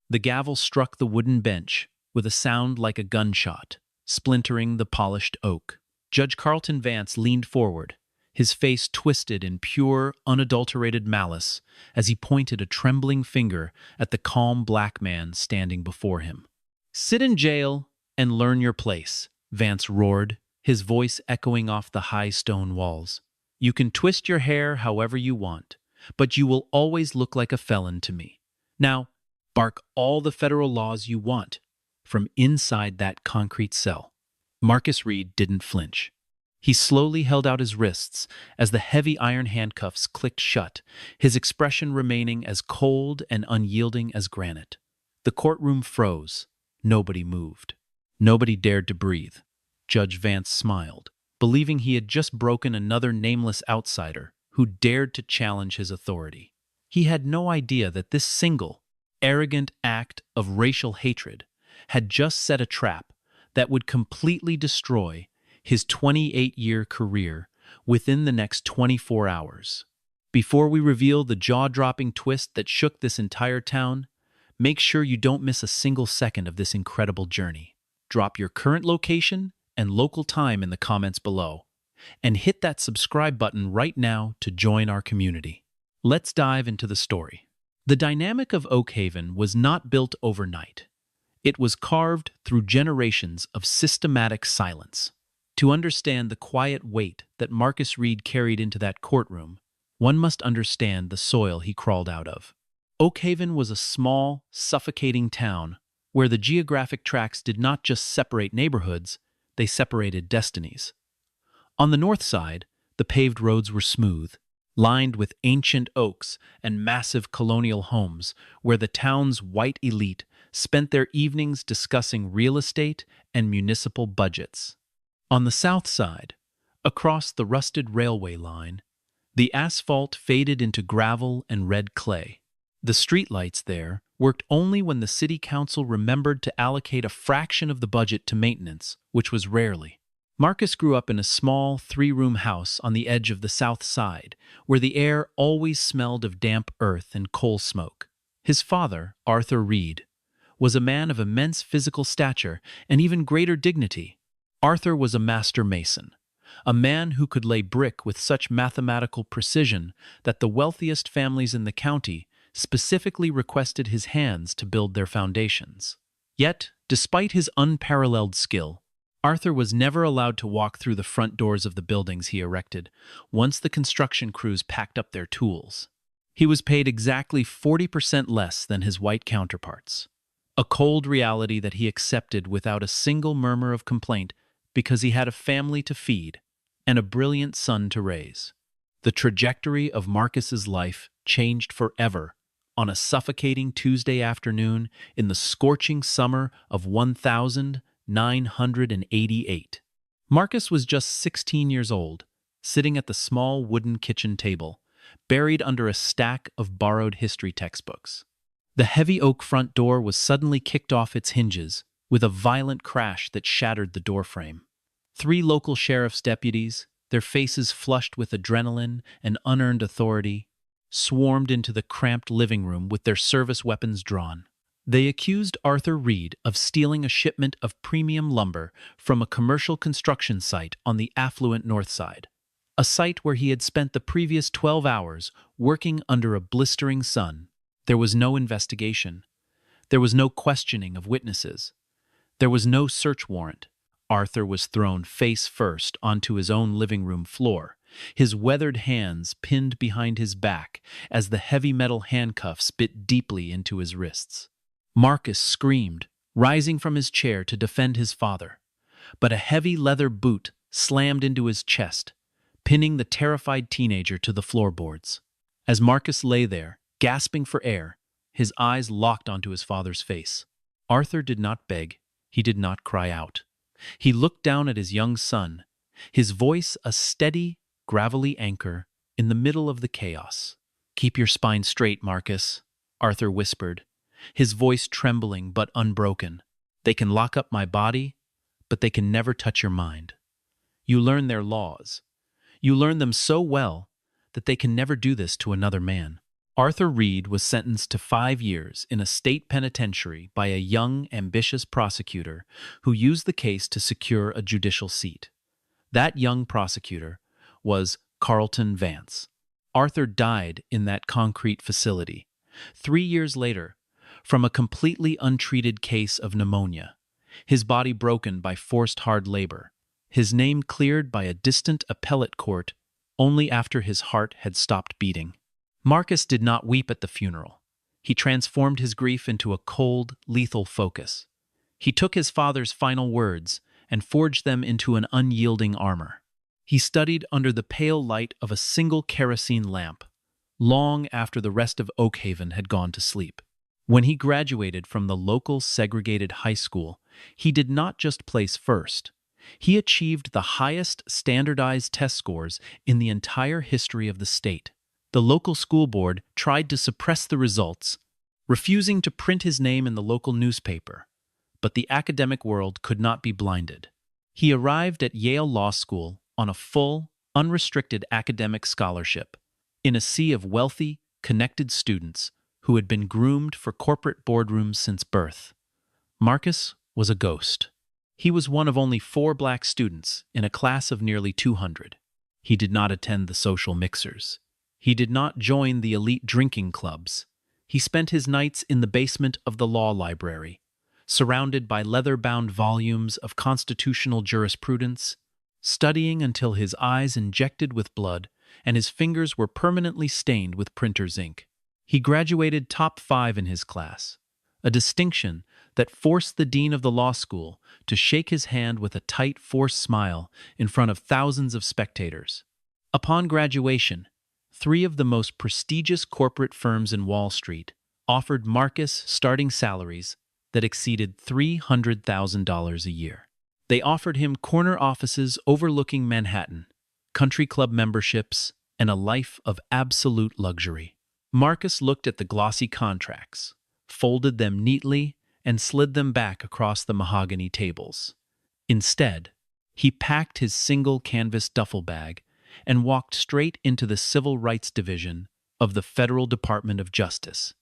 The gavel struck the wooden bench with a sound like a gunshot, splintering the polished oak. Judge Carlton Vance leaned forward, his face twisted in pure, unadulterated malice as he pointed a trembling finger at the calm black man standing before him. "Sit in jail and learn your place," Vance roared, his voice echoing off the high stone walls. "You can twist your hair however you want, but you will always look like a felon to me. Now, bark all the federal laws you want from inside that concrete cell." Marcus Reid didn't flinch. He slowly held out his wrists as the heavy iron handcuffs clicked shut, his expression remaining as cold and unyielding as granite. The courtroom froze. Nobody moved. Nobody dared to breathe. Judge Vance smiled, believing he had just broken another nameless outsider who dared to challenge his authority. He had no idea that this single, arrogant act of racial hatred had just set a trap that would completely destroy his 28-year career within the next 24 hours. Before we reveal the jaw-dropping twist that shook this entire town, make sure you don't miss a single second of this incredible journey. Drop your current location and local time in the comments below, and hit that subscribe button right now to join our community. Let's dive into the story. The dynamic of Oak Haven was not built overnight. It was carved through generations of systematic silence. To understand the quiet weight that Marcus Reid carried into that courtroom, one must understand the soil he crawled out of. Oak Haven was a small, suffocating town where the geographic tracks did not just separate neighborhoods, they separated destinies. On the north side, the paved roads were smooth, lined with ancient oaks and massive colonial homes where the town's white elite spent their evenings discussing real estate and municipal budgets. On the south side, across the rusted railway line, the asphalt faded into gravel and red clay. The streetlights there worked only when the city council remembered to allocate a fraction of the budget to maintenance, which was rarely. Marcus grew up in a small, three-room house on the edge of the south side, where the air always smelled of damp earth and coal smoke. His father, Arthur Reid, was a man of immense physical stature and even greater dignity. Arthur was a master mason, a man who could lay brick with such mathematical precision that the wealthiest families in the county specifically requested his hands to build their foundations. Yet, despite his unparalleled skill, Arthur was never allowed to walk through the front doors of the buildings he erected once the construction crews packed up their tools. He was paid exactly 40% less than his white counterparts, a cold reality that he accepted without a single murmur of complaint because he had a family to feed and a brilliant son to raise. The trajectory of Marcus's life changed forever on a suffocating Tuesday afternoon in the scorching summer of 1988. Marcus was just 16 years old, sitting at the small wooden kitchen table, buried under a stack of borrowed history textbooks. The heavy oak front door was suddenly kicked off its hinges with a violent crash that shattered the doorframe. 3 local sheriff's deputies, their faces flushed with adrenaline and unearned authority, swarmed into the cramped living room with their service weapons drawn. They accused Arthur Reid of stealing a shipment of premium lumber from a commercial construction site on the affluent north side, a site where he had spent the previous 12 hours working under a blistering sun. There was no investigation. There was no questioning of witnesses. There was no search warrant. Arthur was thrown face first onto his own living room floor, his weathered hands pinned behind his back as the heavy metal handcuffs bit deeply into his wrists. Marcus screamed, rising from his chair to defend his father, but a heavy leather boot slammed into his chest, pinning the terrified teenager to the floorboards. As Marcus lay there, gasping for air, his eyes locked onto his father's face. Arthur did not beg. He did not cry out. He looked down at his young son, his voice a steady, gravelly anchor in the middle of the chaos. "Keep your spine straight, Marcus," Arthur whispered, his voice trembling but unbroken. "They can lock up my body, but they can never touch your mind. You learn their laws. You learn them so well that they can never do this to another man." Arthur Reid was sentenced to 5 years in a state penitentiary by a young, ambitious prosecutor who used the case to secure a judicial seat. That young prosecutor was Carlton Vance. Arthur died in that concrete facility 3 years later from a completely untreated case of pneumonia, his body broken by forced hard labor, his name cleared by a distant appellate court only after his heart had stopped beating. Marcus did not weep at the funeral. He transformed his grief into a cold, lethal focus. He took his father's final words and forged them into an unyielding armor. He studied under the pale light of a single kerosene lamp, long after the rest of Oakhaven had gone to sleep. When he graduated from the local segregated high school, he did not just place first. He achieved the highest standardized test scores in the entire history of the state. The local school board tried to suppress the results, refusing to print his name in the local newspaper. But the academic world could not be blinded. He arrived at Yale Law School on a full, unrestricted academic scholarship, in a sea of wealthy, connected students who had been groomed for corporate boardrooms since birth. Marcus was a ghost. He was one of only 4 black students in a class of nearly 200. He did not attend the social mixers. He did not join the elite drinking clubs. He spent his nights in the basement of the law library, surrounded by leather-bound volumes of constitutional jurisprudence, studying until his eyes injected with blood and his fingers were permanently stained with printer's ink. He graduated top 5 in his class, a distinction that forced the dean of the law school to shake his hand with a tight, forced smile in front of thousands of spectators. Upon graduation, 3 of the most prestigious corporate firms in Wall Street offered Marcus starting salaries that exceeded $300,000 a year. They offered him corner offices overlooking Manhattan, country club memberships, and a life of absolute luxury. Marcus looked at the glossy contracts, folded them neatly, and slid them back across the mahogany tables. Instead, he packed his single canvas duffel bag and walked straight into the Civil Rights Division of the Federal Department of Justice.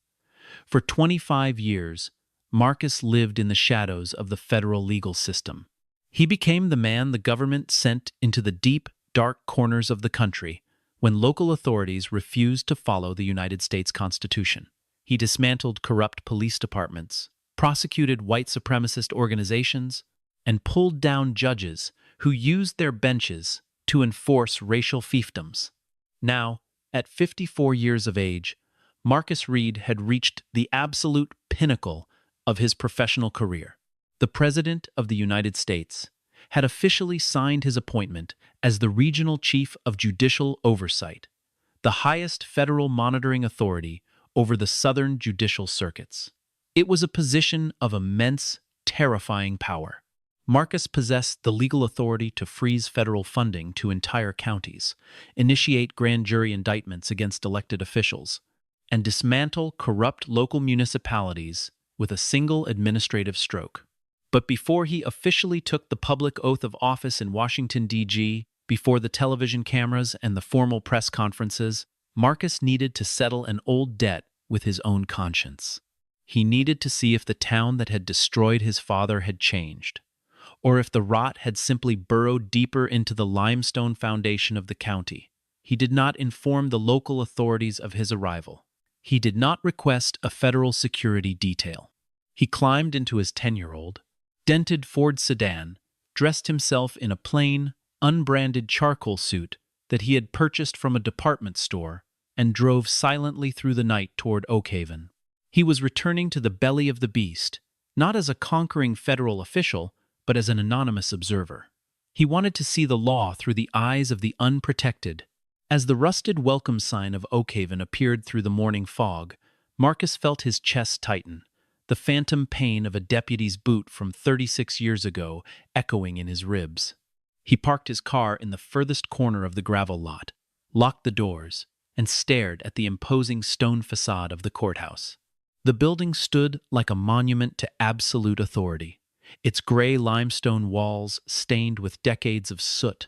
For 25 years, Marcus lived in the shadows of the federal legal system. He became the man the government sent into the deep, dark corners of the country when local authorities refused to follow the United States Constitution. He dismantled corrupt police departments, prosecuted white supremacist organizations, and pulled down judges who used their benches to enforce racial fiefdoms. Now, at 54 years of age, Marcus Reid had reached the absolute pinnacle of his professional career. The President of the United States had officially signed his appointment as the Regional Chief of Judicial Oversight, the highest federal monitoring authority over the Southern judicial circuits. It was a position of immense, terrifying power. Marcus possessed the legal authority to freeze federal funding to entire counties, initiate grand jury indictments against elected officials, and dismantle corrupt local municipalities with a single administrative stroke. But before he officially took the public oath of office in Washington, D.C., before the television cameras and the formal press conferences, Marcus needed to settle an old debt with his own conscience. He needed to see if the town that had destroyed his father had changed, or if the rot had simply burrowed deeper into the limestone foundation of the county. He did not inform the local authorities of his arrival. He did not request a federal security detail. He climbed into his 10-year-old, dented Ford sedan, dressed himself in a plain, unbranded charcoal suit that he had purchased from a department store, and drove silently through the night toward Oakhaven. He was returning to the belly of the beast, not as a conquering federal official, but as an anonymous observer. He wanted to see the law through the eyes of the unprotected. As the rusted welcome sign of Oakhaven appeared through the morning fog, Marcus felt his chest tighten, the phantom pain of a deputy's boot from 36 years ago echoing in his ribs. He parked his car in the furthest corner of the gravel lot, locked the doors, and stared at the imposing stone facade of the courthouse. The building stood like a monument to absolute authority, its gray limestone walls stained with decades of soot,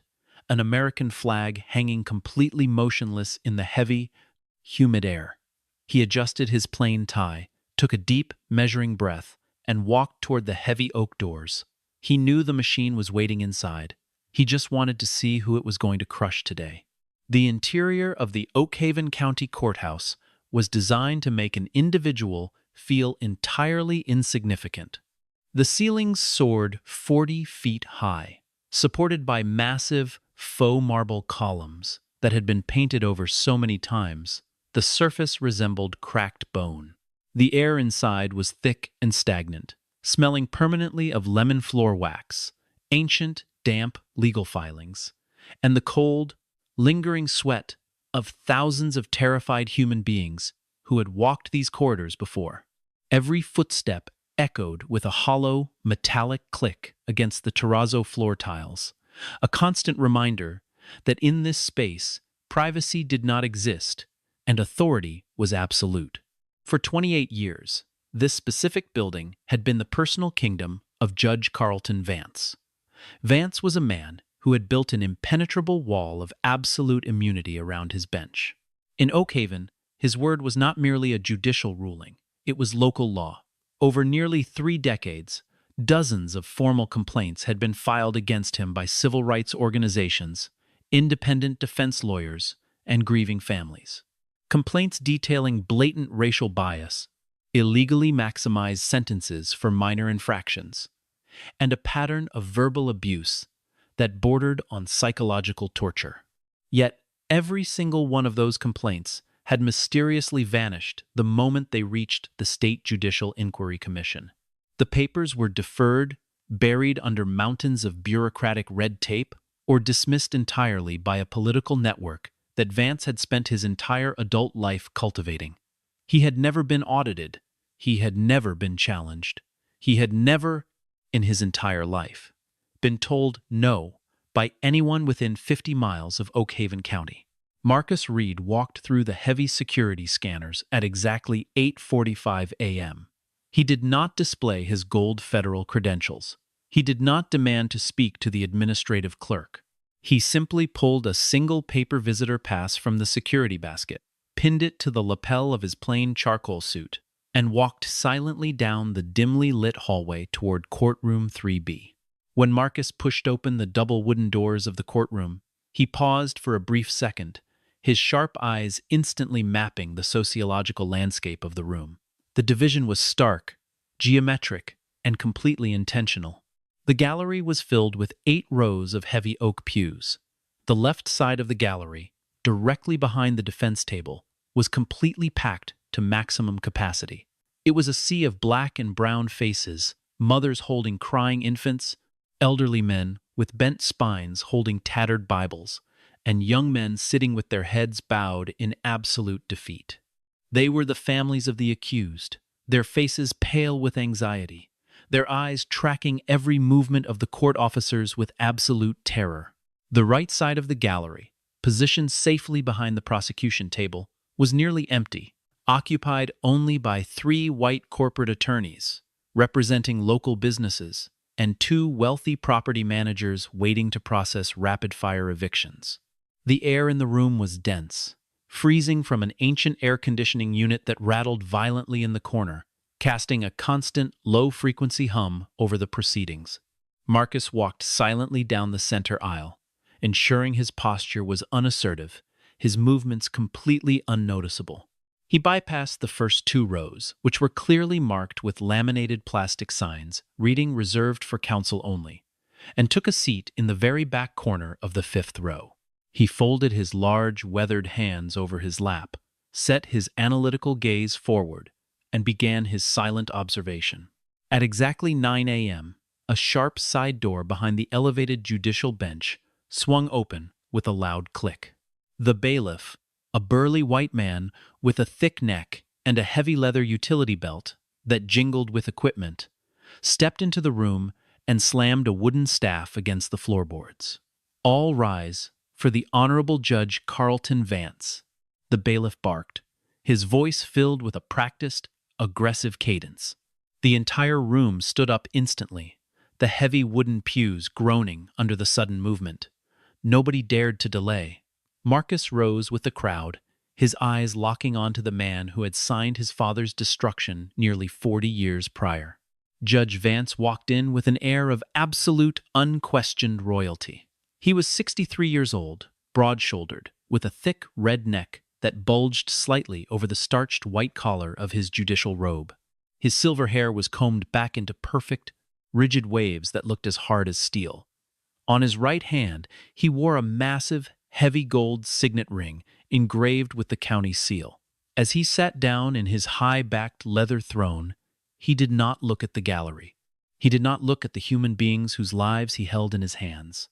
an American flag hanging completely motionless in the heavy, humid air. He adjusted his plain tie, took a deep, measuring breath, and walked toward the heavy oak doors. He knew the machine was waiting inside. He just wanted to see who it was going to crush today. The interior of the Oakhaven County Courthouse was designed to make an individual feel entirely insignificant. The ceilings soared 40 feet high, supported by massive faux marble columns that had been painted over so many times. The surface resembled cracked bone. The air inside was thick and stagnant, smelling permanently of lemon floor wax, ancient, damp legal filings, and the cold, lingering sweat of thousands of terrified human beings who had walked these corridors before. Every footstep echoed with a hollow, metallic click against the terrazzo floor tiles, a constant reminder that in this space, privacy did not exist and authority was absolute. For 28 years, this specific building had been the personal kingdom of Judge Carlton Vance. Vance was a man who had built an impenetrable wall of absolute immunity around his bench. In Oakhaven, his word was not merely a judicial ruling, it was local law. Over nearly 3 decades, dozens of formal complaints had been filed against him by civil rights organizations, independent defense lawyers, and grieving families. Complaints detailing blatant racial bias, illegally maximized sentences for minor infractions, and a pattern of verbal abuse that bordered on psychological torture. Yet, every single one of those complaints had mysteriously vanished the moment they reached the State Judicial Inquiry Commission. The papers were deferred, buried under mountains of bureaucratic red tape, or dismissed entirely by a political network that Vance had spent his entire adult life cultivating. He had never been audited. He had never been challenged. He had never, in his entire life, been told no by anyone within 50 miles of Oakhaven County. Marcus Reid walked through the heavy security scanners at exactly 8:45 a.m. He did not display his gold federal credentials. He did not demand to speak to the administrative clerk. He simply pulled a single paper visitor pass from the security basket, pinned it to the lapel of his plain charcoal suit, and walked silently down the dimly lit hallway toward Courtroom 3B. When Marcus pushed open the double wooden doors of the courtroom, he paused for a brief second, his sharp eyes instantly mapping the sociological landscape of the room. The division was stark, geometric, and completely intentional. The gallery was filled with 8 rows of heavy oak pews. The left side of the gallery, directly behind the defense table, was completely packed to maximum capacity. It was a sea of black and brown faces, mothers holding crying infants, elderly men with bent spines holding tattered Bibles, and young men sitting with their heads bowed in absolute defeat. They were the families of the accused, their faces pale with anxiety, their eyes tracking every movement of the court officers with absolute terror. The right side of the gallery, positioned safely behind the prosecution table, was nearly empty, occupied only by 3 white corporate attorneys, representing local businesses, and 2 wealthy property managers waiting to process rapid-fire evictions. The air in the room was dense, freezing from an ancient air conditioning unit that rattled violently in the corner, casting a constant, low-frequency hum over the proceedings. Marcus walked silently down the center aisle, ensuring his posture was unassertive, his movements completely unnoticeable. He bypassed the first 2 rows, which were clearly marked with laminated plastic signs reading "Reserved for counsel only," and took a seat in the very back corner of the 5th row. He folded his large, weathered hands over his lap, set his analytical gaze forward, and began his silent observation. At exactly 9 a.m., a sharp side door behind the elevated judicial bench swung open with a loud click. The bailiff, a burly white man with a thick neck and a heavy leather utility belt that jingled with equipment, stepped into the room and slammed a wooden staff against the floorboards. "All rise for the Honorable Judge Carlton Vance," the bailiff barked, his voice filled with a practiced, aggressive cadence. The entire room stood up instantly, the heavy wooden pews groaning under the sudden movement. Nobody dared to delay. Marcus rose with the crowd, his eyes locking onto the man who had signed his father's destruction nearly 40 years prior. Judge Vance walked in with an air of absolute, unquestioned royalty. He was 63 years old, broad-shouldered, with a thick red neck that bulged slightly over the starched white collar of his judicial robe. His silver hair was combed back into perfect, rigid waves that looked as hard as steel. On his right hand, he wore a massive, heavy gold signet ring engraved with the county seal. As he sat down in his high-backed leather throne, he did not look at the gallery. He did not look at the human beings whose lives he held in his hands.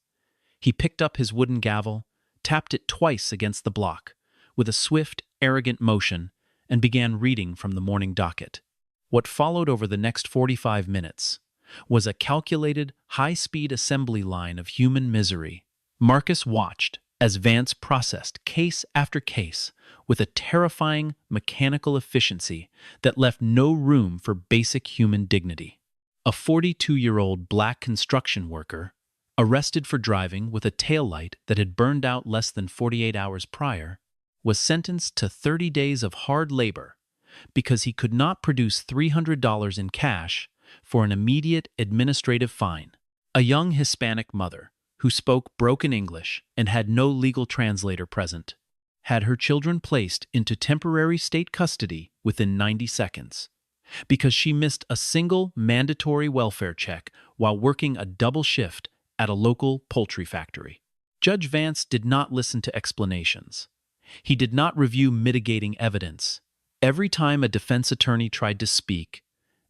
He picked up his wooden gavel, tapped it twice against the block, with a swift, arrogant motion, and began reading from the morning docket. What followed over the next 45 minutes was a calculated, high-speed assembly line of human misery. Marcus watched as Vance processed case after case with a terrifying mechanical efficiency that left no room for basic human dignity. A 42-year-old black construction worker, arrested for driving with a taillight that had burned out less than 48 hours prior, was sentenced to 30 days of hard labor because he could not produce $300 in cash for an immediate administrative fine. A young Hispanic mother, who spoke broken English and had no legal translator present, had her children placed into temporary state custody within 90 seconds because she missed a single mandatory welfare check while working a double shift at a local poultry factory. Judge Vance did not listen to explanations. He did not review mitigating evidence. Every time a defense attorney tried to speak,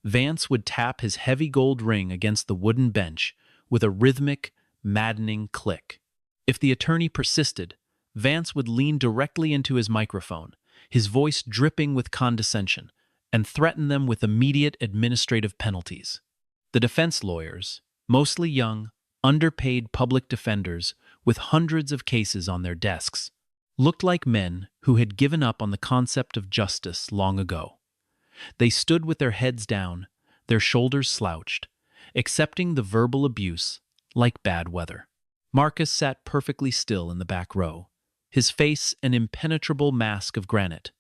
Vance would tap his heavy gold ring against the wooden bench with a rhythmic, maddening click. If the attorney persisted, Vance would lean directly into his microphone, his voice dripping with condescension, and threaten them with immediate administrative penalties. The defense lawyers, mostly young, underpaid public defenders with hundreds of cases on their desks, looked like men who had given up on the concept of justice long ago. They stood with their heads down, their shoulders slouched, accepting the verbal abuse like bad weather. Marcus sat perfectly still in the back row, his face an impenetrable mask of granite.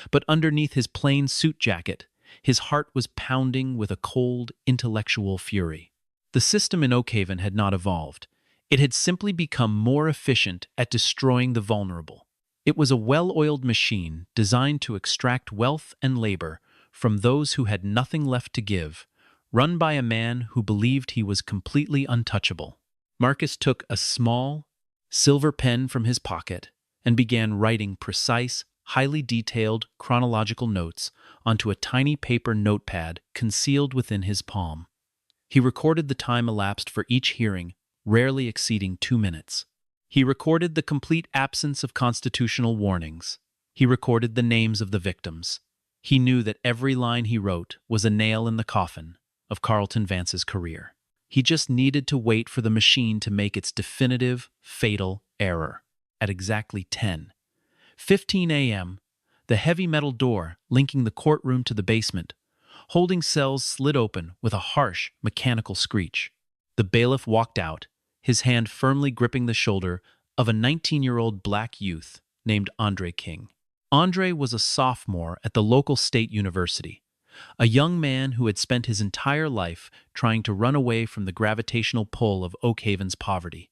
But underneath his plain suit jacket, his heart was pounding with a cold, intellectual fury. The system in Oakhaven had not evolved. It had simply become more efficient at destroying the vulnerable. It was a well-oiled machine designed to extract wealth and labor from those who had nothing left to give, run by a man who believed he was completely untouchable. Marcus took a small, silver pen from his pocket and began writing precise, highly detailed chronological notes onto a tiny paper notepad concealed within his palm. He recorded the time elapsed for each hearing, rarely exceeding 2 minutes. He recorded the complete absence of constitutional warnings. He recorded the names of the victims. He knew that every line he wrote was a nail in the coffin of Carlton Vance's career. He just needed to wait for the machine to make its definitive, fatal error. At exactly 10:15 a.m., the heavy metal door linking the courtroom to the basement, holding cells slid open with a harsh, mechanical screech. The bailiff walked out, his hand firmly gripping the shoulder of a 19-year-old black youth named Andre King. Andre was a sophomore at the local state university, a young man who had spent his entire life trying to run away from the gravitational pull of Oakhaven's poverty.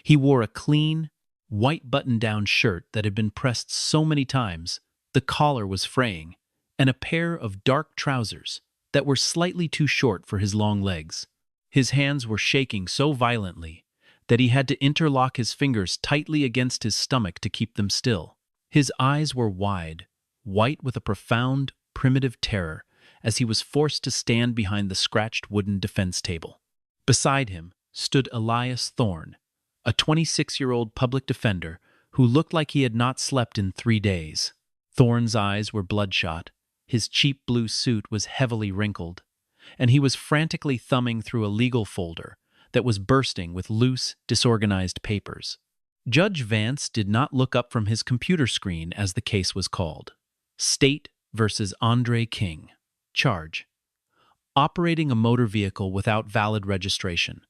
He wore a clean, white button-down shirt that had been pressed so many times the collar was fraying, and a pair of dark trousers that were slightly too short for his long legs. His hands were shaking so violently that he had to interlock his fingers tightly against his stomach to keep them still. His eyes were wide, white with a profound, primitive terror, as he was forced to stand behind the scratched wooden defense table. Beside him stood Elias Thorne, a 26-year-old public defender who looked like he had not slept in 3 days. Thorne's eyes were bloodshot, his cheap blue suit was heavily wrinkled, and he was frantically thumbing through a legal folder that was bursting with loose, disorganized papers. Judge Vance did not look up from his computer screen as the case was called. State versus Andre King. Charge: operating a motor vehicle without valid registration,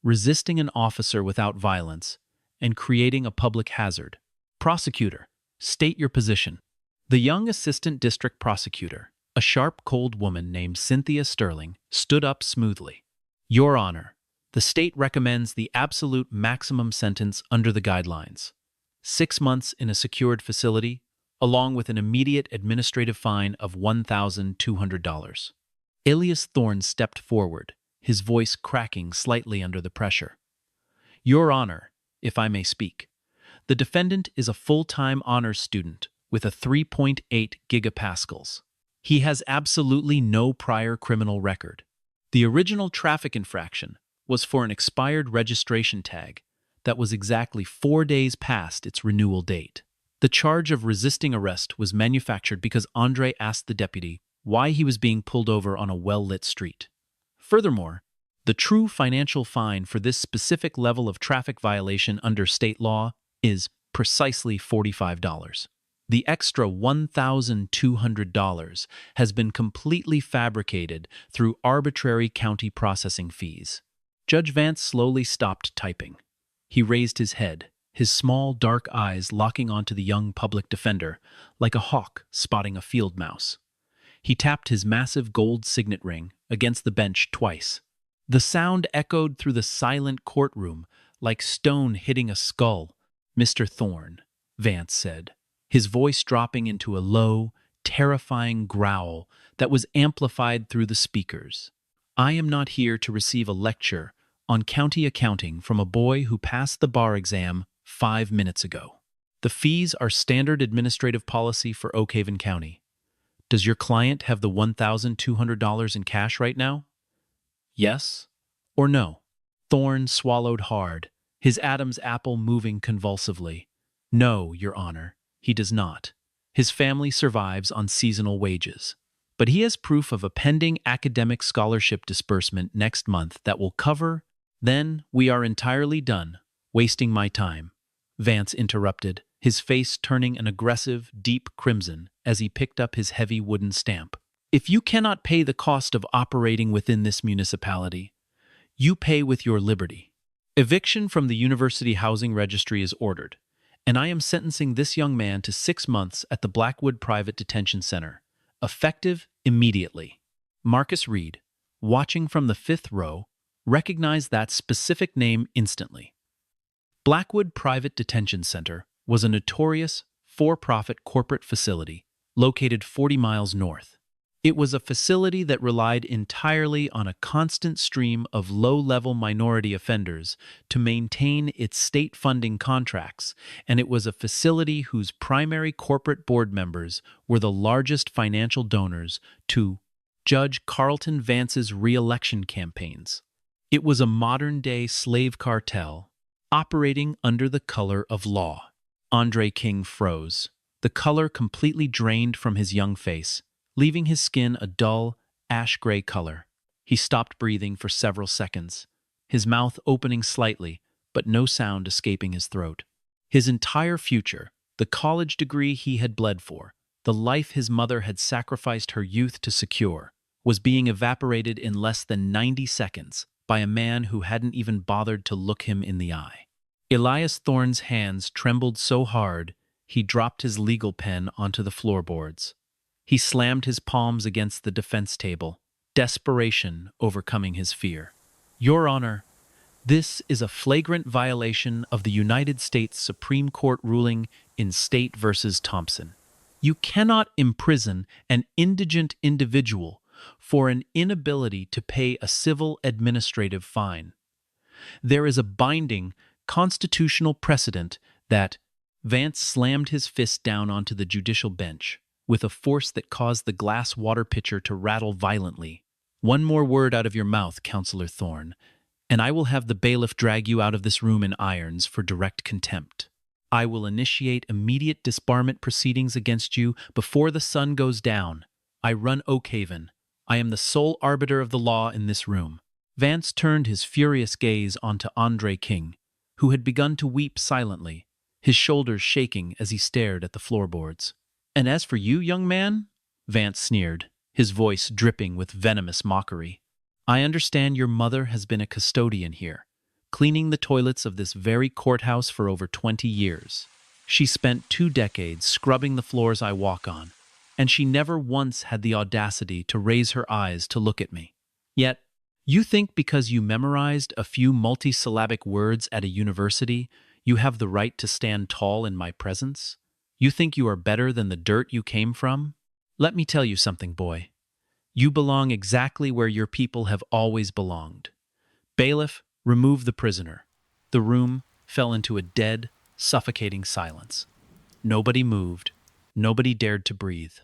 resisting an officer without violence, and creating a public hazard. Prosecutor: State your position." The young assistant district prosecutor, a sharp, cold woman named Cynthia Sterling, stood up smoothly. "Your Honor, the state recommends the absolute maximum sentence under the guidelines. 6 months in a secured facility, along with an immediate administrative fine of $1,200. Elias Thorne stepped forward, his voice cracking slightly under the pressure. "Your Honor, if I may speak, the defendant is a full-time honors student with a 3.8 gigapascals. He has absolutely no prior criminal record. The original traffic infraction was for an expired registration tag that was exactly 4 days past its renewal date. The charge of resisting arrest was manufactured because Andre asked the deputy why he was being pulled over on a well-lit street. Furthermore, the true financial fine for this specific level of traffic violation under state law is precisely $45. The extra $1,200 has been completely fabricated through arbitrary county processing fees." Judge Vance slowly stopped typing. He raised his head, his small, dark eyes locking onto the young public defender, like a hawk spotting a field mouse. He tapped his massive gold signet ring against the bench twice. The sound echoed through the silent courtroom like stone hitting a skull. "Mr. Thorne," Vance said, his voice dropping into a low, terrifying growl that was amplified through the speakers. "I am not here to receive a lecture on county accounting from a boy who passed the bar exam 5 minutes ago. The fees are standard administrative policy for Oak Haven County. Does your client have the $1,200 in cash right now? Yes or no?" Thorne swallowed hard, his Adam's apple moving convulsively. "No, Your Honor, he does not. His family survives on seasonal wages. But he has proof of a pending academic scholarship disbursement next month that will cover—" "Then we are entirely done, wasting my time," Vance interrupted, his face turning an aggressive, deep crimson as he picked up his heavy wooden stamp. "If you cannot pay the cost of operating within this municipality, you pay with your liberty. Eviction from the University Housing Registry is ordered, and I am sentencing this young man to 6 months at the Blackwood Private Detention Center, effective immediately." Marcus Reid, watching from the 5th row, recognized that specific name instantly. Blackwood Private Detention Center was a notorious, for-profit corporate facility located 40 miles north. It was a facility that relied entirely on a constant stream of low-level minority offenders to maintain its state funding contracts, and it was a facility whose primary corporate board members were the largest financial donors to Judge Carlton Vance's re-election campaigns. It was a modern-day slave cartel operating under the color of law. Andre King froze, the color completely drained from his young face, leaving his skin a dull, ash-gray color. He stopped breathing for several seconds, his mouth opening slightly, but no sound escaping his throat. His entire future, the college degree he had bled for, the life his mother had sacrificed her youth to secure, was being evaporated in less than 90 seconds by a man who hadn't even bothered to look him in the eye. Elias Thorne's hands trembled so hard he dropped his legal pen onto the floorboards. He slammed his palms against the defense table, desperation overcoming his fear. "Your Honor, this is a flagrant violation of the United States Supreme Court ruling in State v. Thompson. You cannot imprison an indigent individual for an inability to pay a civil administrative fine. There is a binding constitutional precedent that—" Vance slammed his fist down onto the judicial bench with a force that caused the glass water pitcher to rattle violently. "One more word out of your mouth, Counselor Thorne, and I will have the bailiff drag you out of this room in irons for direct contempt. I will initiate immediate disbarment proceedings against you before the sun goes down. I run Oak Haven. I am the sole arbiter of the law in this room." Vance turned his furious gaze onto Andre King, who had begun to weep silently, his shoulders shaking as he stared at the floorboards. "And as for you, young man," Vance sneered, his voice dripping with venomous mockery, "I understand your mother has been a custodian here, cleaning the toilets of this very courthouse for over 20 years. She spent 2 decades scrubbing the floors I walk on, and she never once had the audacity to raise her eyes to look at me. Yet, you think because you memorized a few multisyllabic words at a university, you have the right to stand tall in my presence? You think you are better than the dirt you came from? Let me tell you something, boy. You belong exactly where your people have always belonged. Bailiff, remove the prisoner. The room fell into a dead, suffocating silence. Nobody moved. Nobody dared to breathe.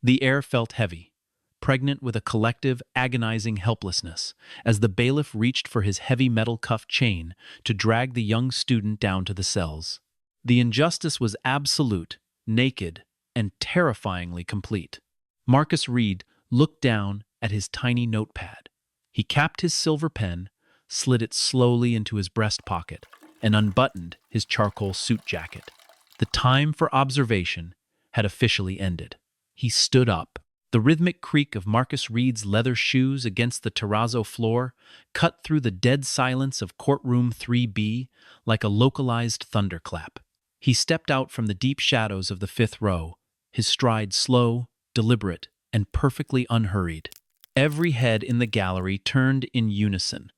The air felt heavy, pregnant with a collective, agonizing helplessness, as the bailiff reached for his heavy metal cuff chain to drag the young student down to the cells. The injustice was absolute, naked, and terrifyingly complete. Marcus Reid looked down at his tiny notepad. He capped his silver pen, slid it slowly into his breast pocket, and unbuttoned his charcoal suit jacket. The time for observation had officially ended. He stood up. The rhythmic creak of Marcus Reid's leather shoes against the terrazzo floor cut through the dead silence of courtroom 3B like a localized thunderclap. He stepped out from the deep shadows of the fifth row, his stride slow, deliberate, and perfectly unhurried. Every head in the gallery turned in unison.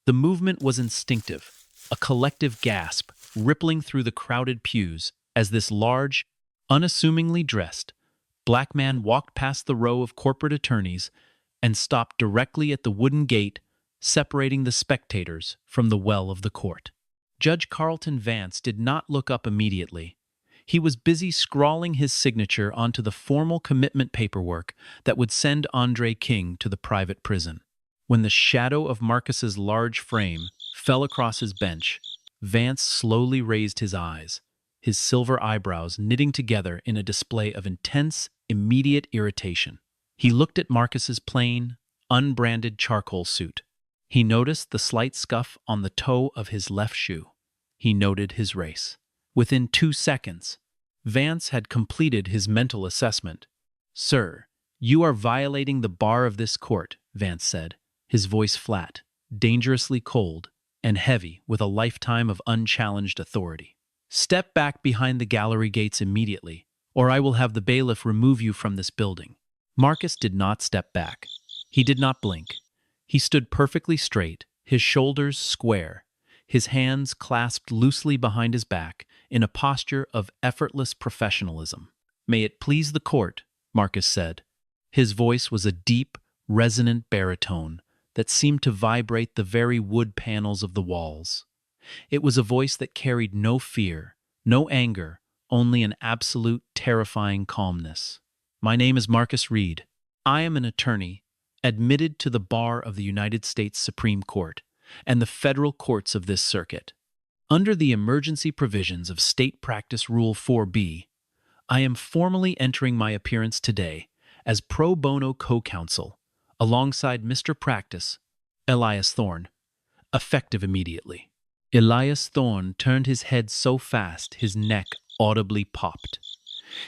The movement was instinctive, a collective gasp rippling through the crowded pews as this large, unassumingly dressed, black man walked past the row of corporate attorneys and stopped directly at the wooden gate separating the spectators from the well of the court. Judge Carlton Vance did not look up immediately. He was busy scrawling his signature onto the formal commitment paperwork that would send Andre King to the private prison. When the shadow of Marcus's large frame fell across his bench, Vance slowly raised his eyes, his silver eyebrows knitting together in a display of intense, immediate irritation. He looked at Marcus's plain, unbranded charcoal suit. He noticed the slight scuff on the toe of his left shoe. He noted his race. Within 2 seconds, Vance had completed his mental assessment. "Sir, you are violating the bar of this court," Vance said, his voice flat, dangerously cold, and heavy with a lifetime of unchallenged authority. "Step back behind the gallery gates immediately, or I will have the bailiff remove you from this building." Marcus did not step back. He did not blink. He stood perfectly straight, his shoulders square, his hands clasped loosely behind his back in a posture of effortless professionalism. "May it please the court," Marcus said. His voice was a deep, resonant baritone that seemed to vibrate the very wood panels of the walls. It was a voice that carried no fear, no anger, only an absolute, terrifying calmness. "My name is Marcus Reid. I am an attorney, admitted to the bar of the United States Supreme Court and the federal courts of this circuit. Under the emergency provisions of State Practice Rule 4B, I am formally entering my appearance today as pro bono co-counsel, alongside Mr. Practice, Elias Thorne, effective immediately." Elias Thorne turned his head so fast his neck audibly popped.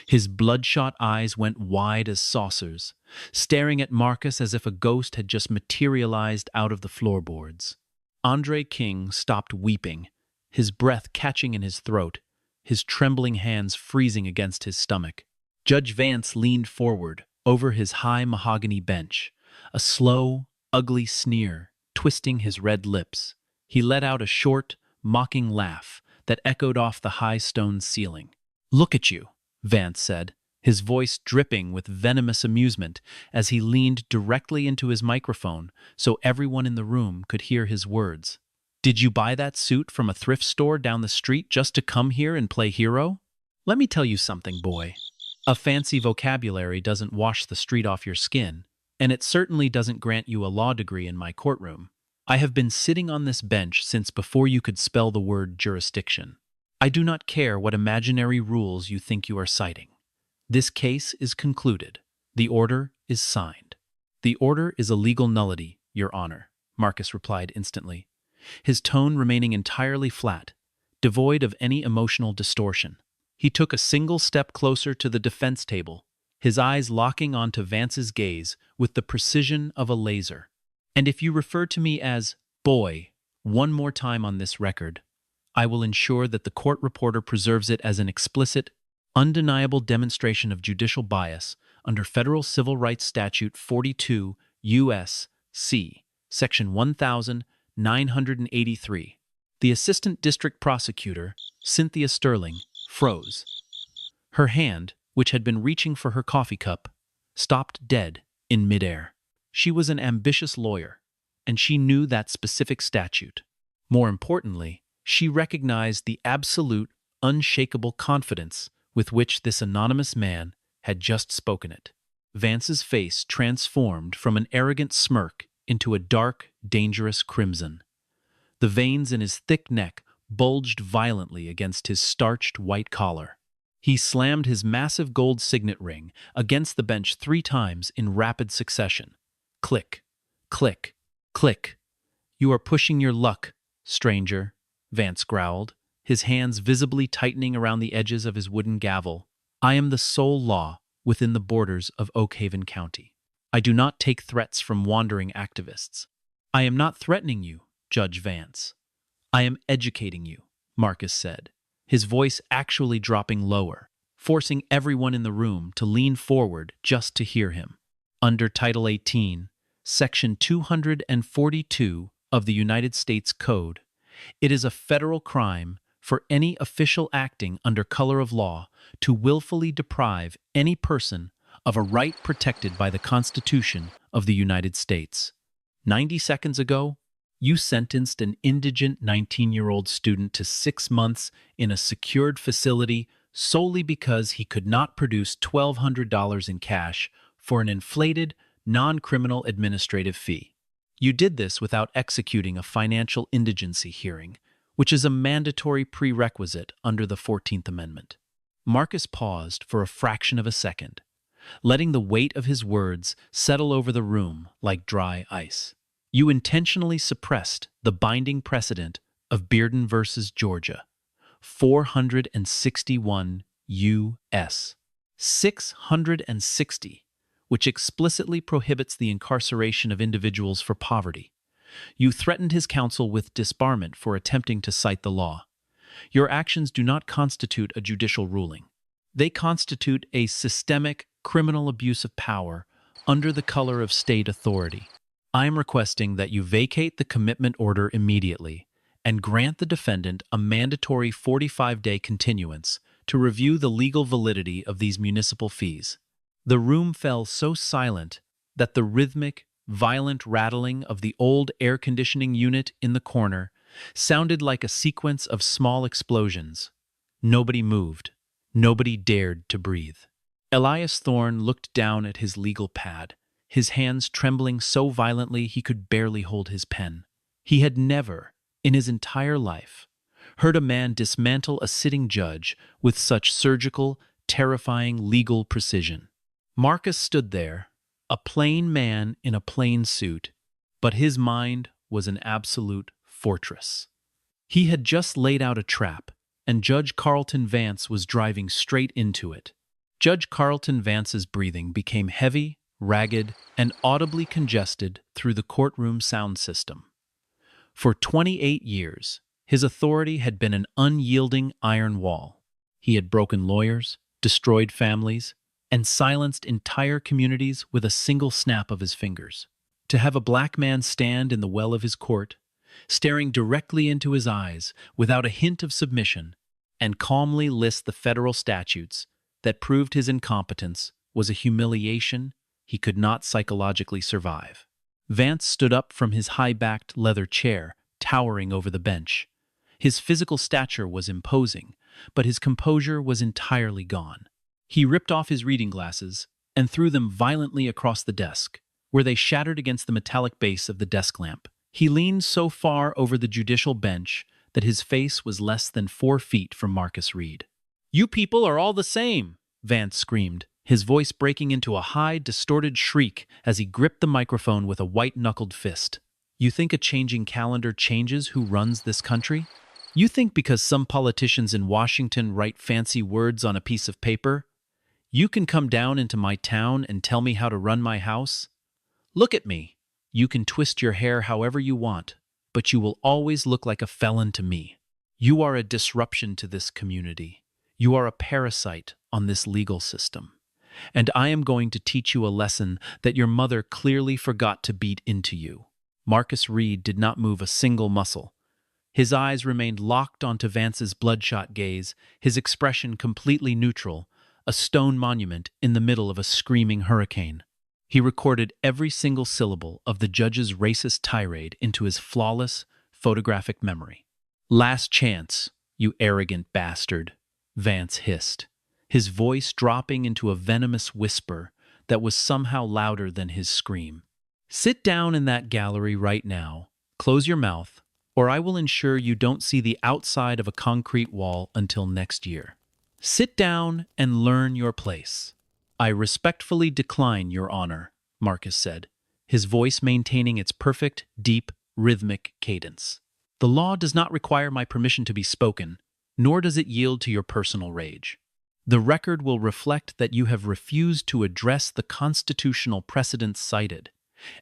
His bloodshot eyes went wide as saucers, staring at Marcus as if a ghost had just materialized out of the floorboards. Andre King stopped weeping, his breath catching in his throat, his trembling hands freezing against his stomach. Judge Vance leaned forward over his high mahogany bench, a slow, ugly sneer twisting his red lips. He let out a short, mocking laugh that echoed off the high stone ceiling. "Look at you," Vance said, his voice dripping with venomous amusement as he leaned directly into his microphone so everyone in the room could hear his words. "Did you buy that suit from a thrift store down the street just to come here and play hero? Let me tell you something, boy. A fancy vocabulary doesn't wash the street off your skin, and it certainly doesn't grant you a law degree in my courtroom. I have been sitting on this bench since before you could spell the word jurisdiction. I do not care what imaginary rules you think you are citing. This case is concluded. The order is signed." "The order is a legal nullity, Your Honor," Marcus replied instantly, his tone remaining entirely flat, devoid of any emotional distortion. He took a single step closer to the defense table, his eyes locking onto Vance's gaze with the precision of a laser. "And if you refer to me as boy one more time on this record, I will ensure that the court reporter preserves it as an explicit, undeniable demonstration of judicial bias under Federal Civil Rights Statute 42 U.S.C. Section 1983. The Assistant District Prosecutor, Cynthia Sterling, froze. Her hand, which had been reaching for her coffee cup, stopped dead in midair. She was an ambitious lawyer, and she knew that specific statute. More importantly, she recognized the absolute, unshakable confidence with which this anonymous man had just spoken it. Vance's face transformed from an arrogant smirk into a dark, dangerous crimson. The veins in his thick neck bulged violently against his starched white collar. He slammed his massive gold signet ring against the bench 3 times in rapid succession. Click, click, click. You are pushing your luck, stranger, Vance growled, his hands visibly tightening around the edges of his wooden gavel. I am the sole law within the borders of Oak Haven County. I do not take threats from wandering activists. I am not threatening you, Judge Vance. I am educating you, Marcus said, his voice actually dropping lower, forcing everyone in the room to lean forward just to hear him. Under Title 18, Section 242 of the United States Code, it is a federal crime for any official acting under color of law to willfully deprive any person of a right protected by the Constitution of the United States. 90 seconds ago, you sentenced an indigent 19-year-old student to 6 months in a secured facility solely because he could not produce $1,200 in cash for an inflated, non-criminal administrative fee. You did this without executing a financial indigency hearing, which is a mandatory prerequisite under the 14th Amendment. Marcus paused for a fraction of a second, letting the weight of his words settle over the room like dry ice. You intentionally suppressed the binding precedent of Bearden v. Georgia, 461 U.S. 660, which explicitly prohibits the incarceration of individuals for poverty. You threatened his counsel with disbarment for attempting to cite the law. Your actions do not constitute a judicial ruling. They constitute a systemic criminal abuse of power under the color of state authority. I am requesting that you vacate the commitment order immediately and grant the defendant a mandatory 45-day continuance to review the legal validity of these municipal fees. The room fell so silent that the rhythmic, violent rattling of the old air conditioning unit in the corner sounded like a sequence of small explosions. Nobody moved. Nobody dared to breathe. Elias Thorne looked down at his legal pad, his hands trembling so violently he could barely hold his pen. He had never, in his entire life, heard a man dismantle a sitting judge with such surgical, terrifying legal precision. Marcus stood there, a plain man in a plain suit, but his mind was an absolute fortress. He had just laid out a trap, and Judge Carlton Vance was driving straight into it. Judge Carlton Vance's breathing became heavy, ragged, and audibly congested through the courtroom sound system. For 28 years, his authority had been an unyielding iron wall. He had broken lawyers, destroyed families, and silenced entire communities with a single snap of his fingers. To have a black man stand in the well of his court, staring directly into his eyes without a hint of submission, and calmly list the federal statutes that proved his incompetence was a humiliation he could not psychologically survive. Vance stood up from his high-backed leather chair, towering over the bench. His physical stature was imposing, but his composure was entirely gone. He ripped off his reading glasses and threw them violently across the desk, where they shattered against the metallic base of the desk lamp. He leaned so far over the judicial bench that his face was less than 4 feet from Marcus Reid. "You people are all the same," Vance screamed, his voice breaking into a high, distorted shriek as he gripped the microphone with a white-knuckled fist. "You think a changing calendar changes who runs this country? You think because some politicians in Washington write fancy words on a piece of paper, you can come down into my town and tell me how to run my house? Look at me. You can twist your hair however you want, but you will always look like a felon to me. You are a disruption to this community. You are a parasite on this legal system. And I am going to teach you a lesson that your mother clearly forgot to beat into you." Marcus Reid did not move a single muscle. His eyes remained locked onto Vance's bloodshot gaze, his expression completely neutral, a stone monument in the middle of a screaming hurricane. He recorded every single syllable of the judge's racist tirade into his flawless, photographic memory. "Last chance, you arrogant bastard," Vance hissed, his voice dropping into a venomous whisper that was somehow louder than his scream. "Sit down in that gallery right now, close your mouth, or I will ensure you don't see the outside of a concrete wall until next year. Sit down and learn your place." "I respectfully decline, Your Honor," Marcus said, his voice maintaining its perfect, deep, rhythmic cadence. "The law does not require my permission to be spoken, nor does it yield to your personal rage. The record will reflect that you have refused to address the constitutional precedents cited,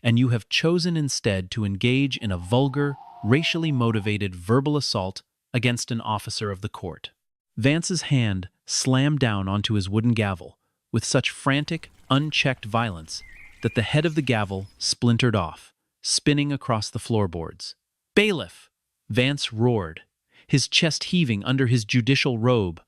and you have chosen instead to engage in a vulgar, racially motivated verbal assault against an officer of the court." Vance's hand slammed down onto his wooden gavel with such frantic, unchecked violence that the head of the gavel splintered off, spinning across the floorboards. "Bailiff!" Vance roared, his chest heaving under his judicial robe.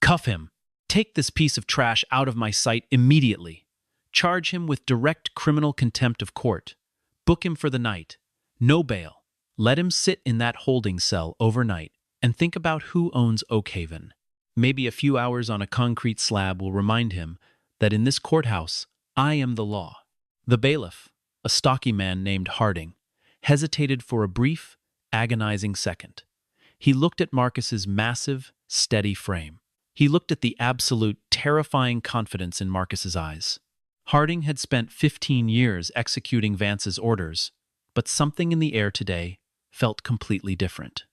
"Cuff him! Take this piece of trash out of my sight immediately! Charge him with direct criminal contempt of court. Book him for the night. No bail. Let him sit in that holding cell overnight and think about who owns Oakhaven. Maybe a few hours on a concrete slab will remind him that in this courthouse, I am the law." The bailiff, a stocky man named Harding, hesitated for a brief, agonizing second. He looked at Marcus's massive, steady frame. He looked at the absolute, terrifying confidence in Marcus's eyes. Harding had spent 15 years executing Vance's orders, but something in the air today felt completely different.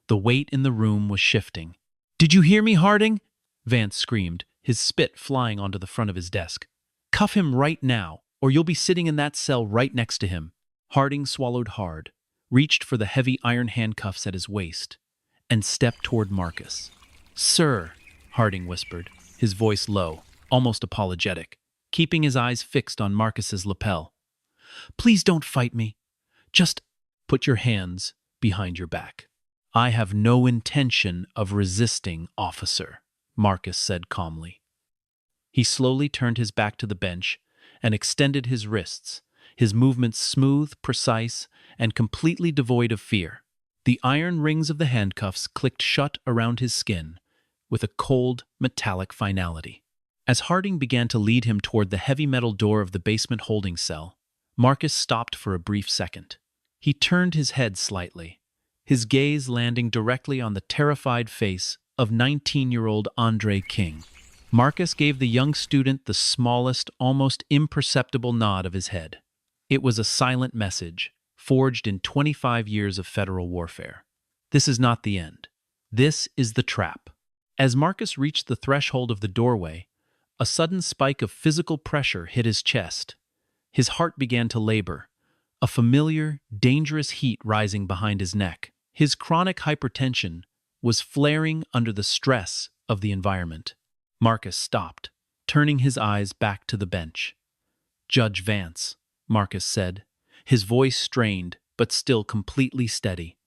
The weight in the room was shifting. "Did you hear me, Harding?" Vance screamed, his spit flying onto the front of his desk. "Cuff him right now, or you'll be sitting in that cell right next to him." Harding swallowed hard, reached for the heavy iron handcuffs at his waist, and stepped toward Marcus. "Sir," Harding whispered, his voice low, almost apologetic, keeping his eyes fixed on Marcus's lapel. "Please don't fight me. Just put your hands behind your back." "I have no intention of resisting, officer," Marcus said calmly. He slowly turned his back to the bench and extended his wrists, his movements smooth, precise, and completely devoid of fear. The iron rings of the handcuffs clicked shut around his skin with a cold, metallic finality. As Harding began to lead him toward the heavy metal door of the basement holding cell, Marcus stopped for a brief second. He turned his head slightly, his gaze landing directly on the terrified face of 19-year-old Andre King. Marcus gave the young student the smallest, almost imperceptible nod of his head. It was a silent message, forged in 25 years of federal warfare. This is not the end. This is the trap. As Marcus reached the threshold of the doorway, a sudden spike of physical pressure hit his chest. His heart began to labor, a familiar, dangerous heat rising behind his neck. His chronic hypertension was flaring under the stress of the environment. Marcus stopped, turning his eyes back to the bench. "Judge Vance," Marcus said, his voice strained but still completely steady.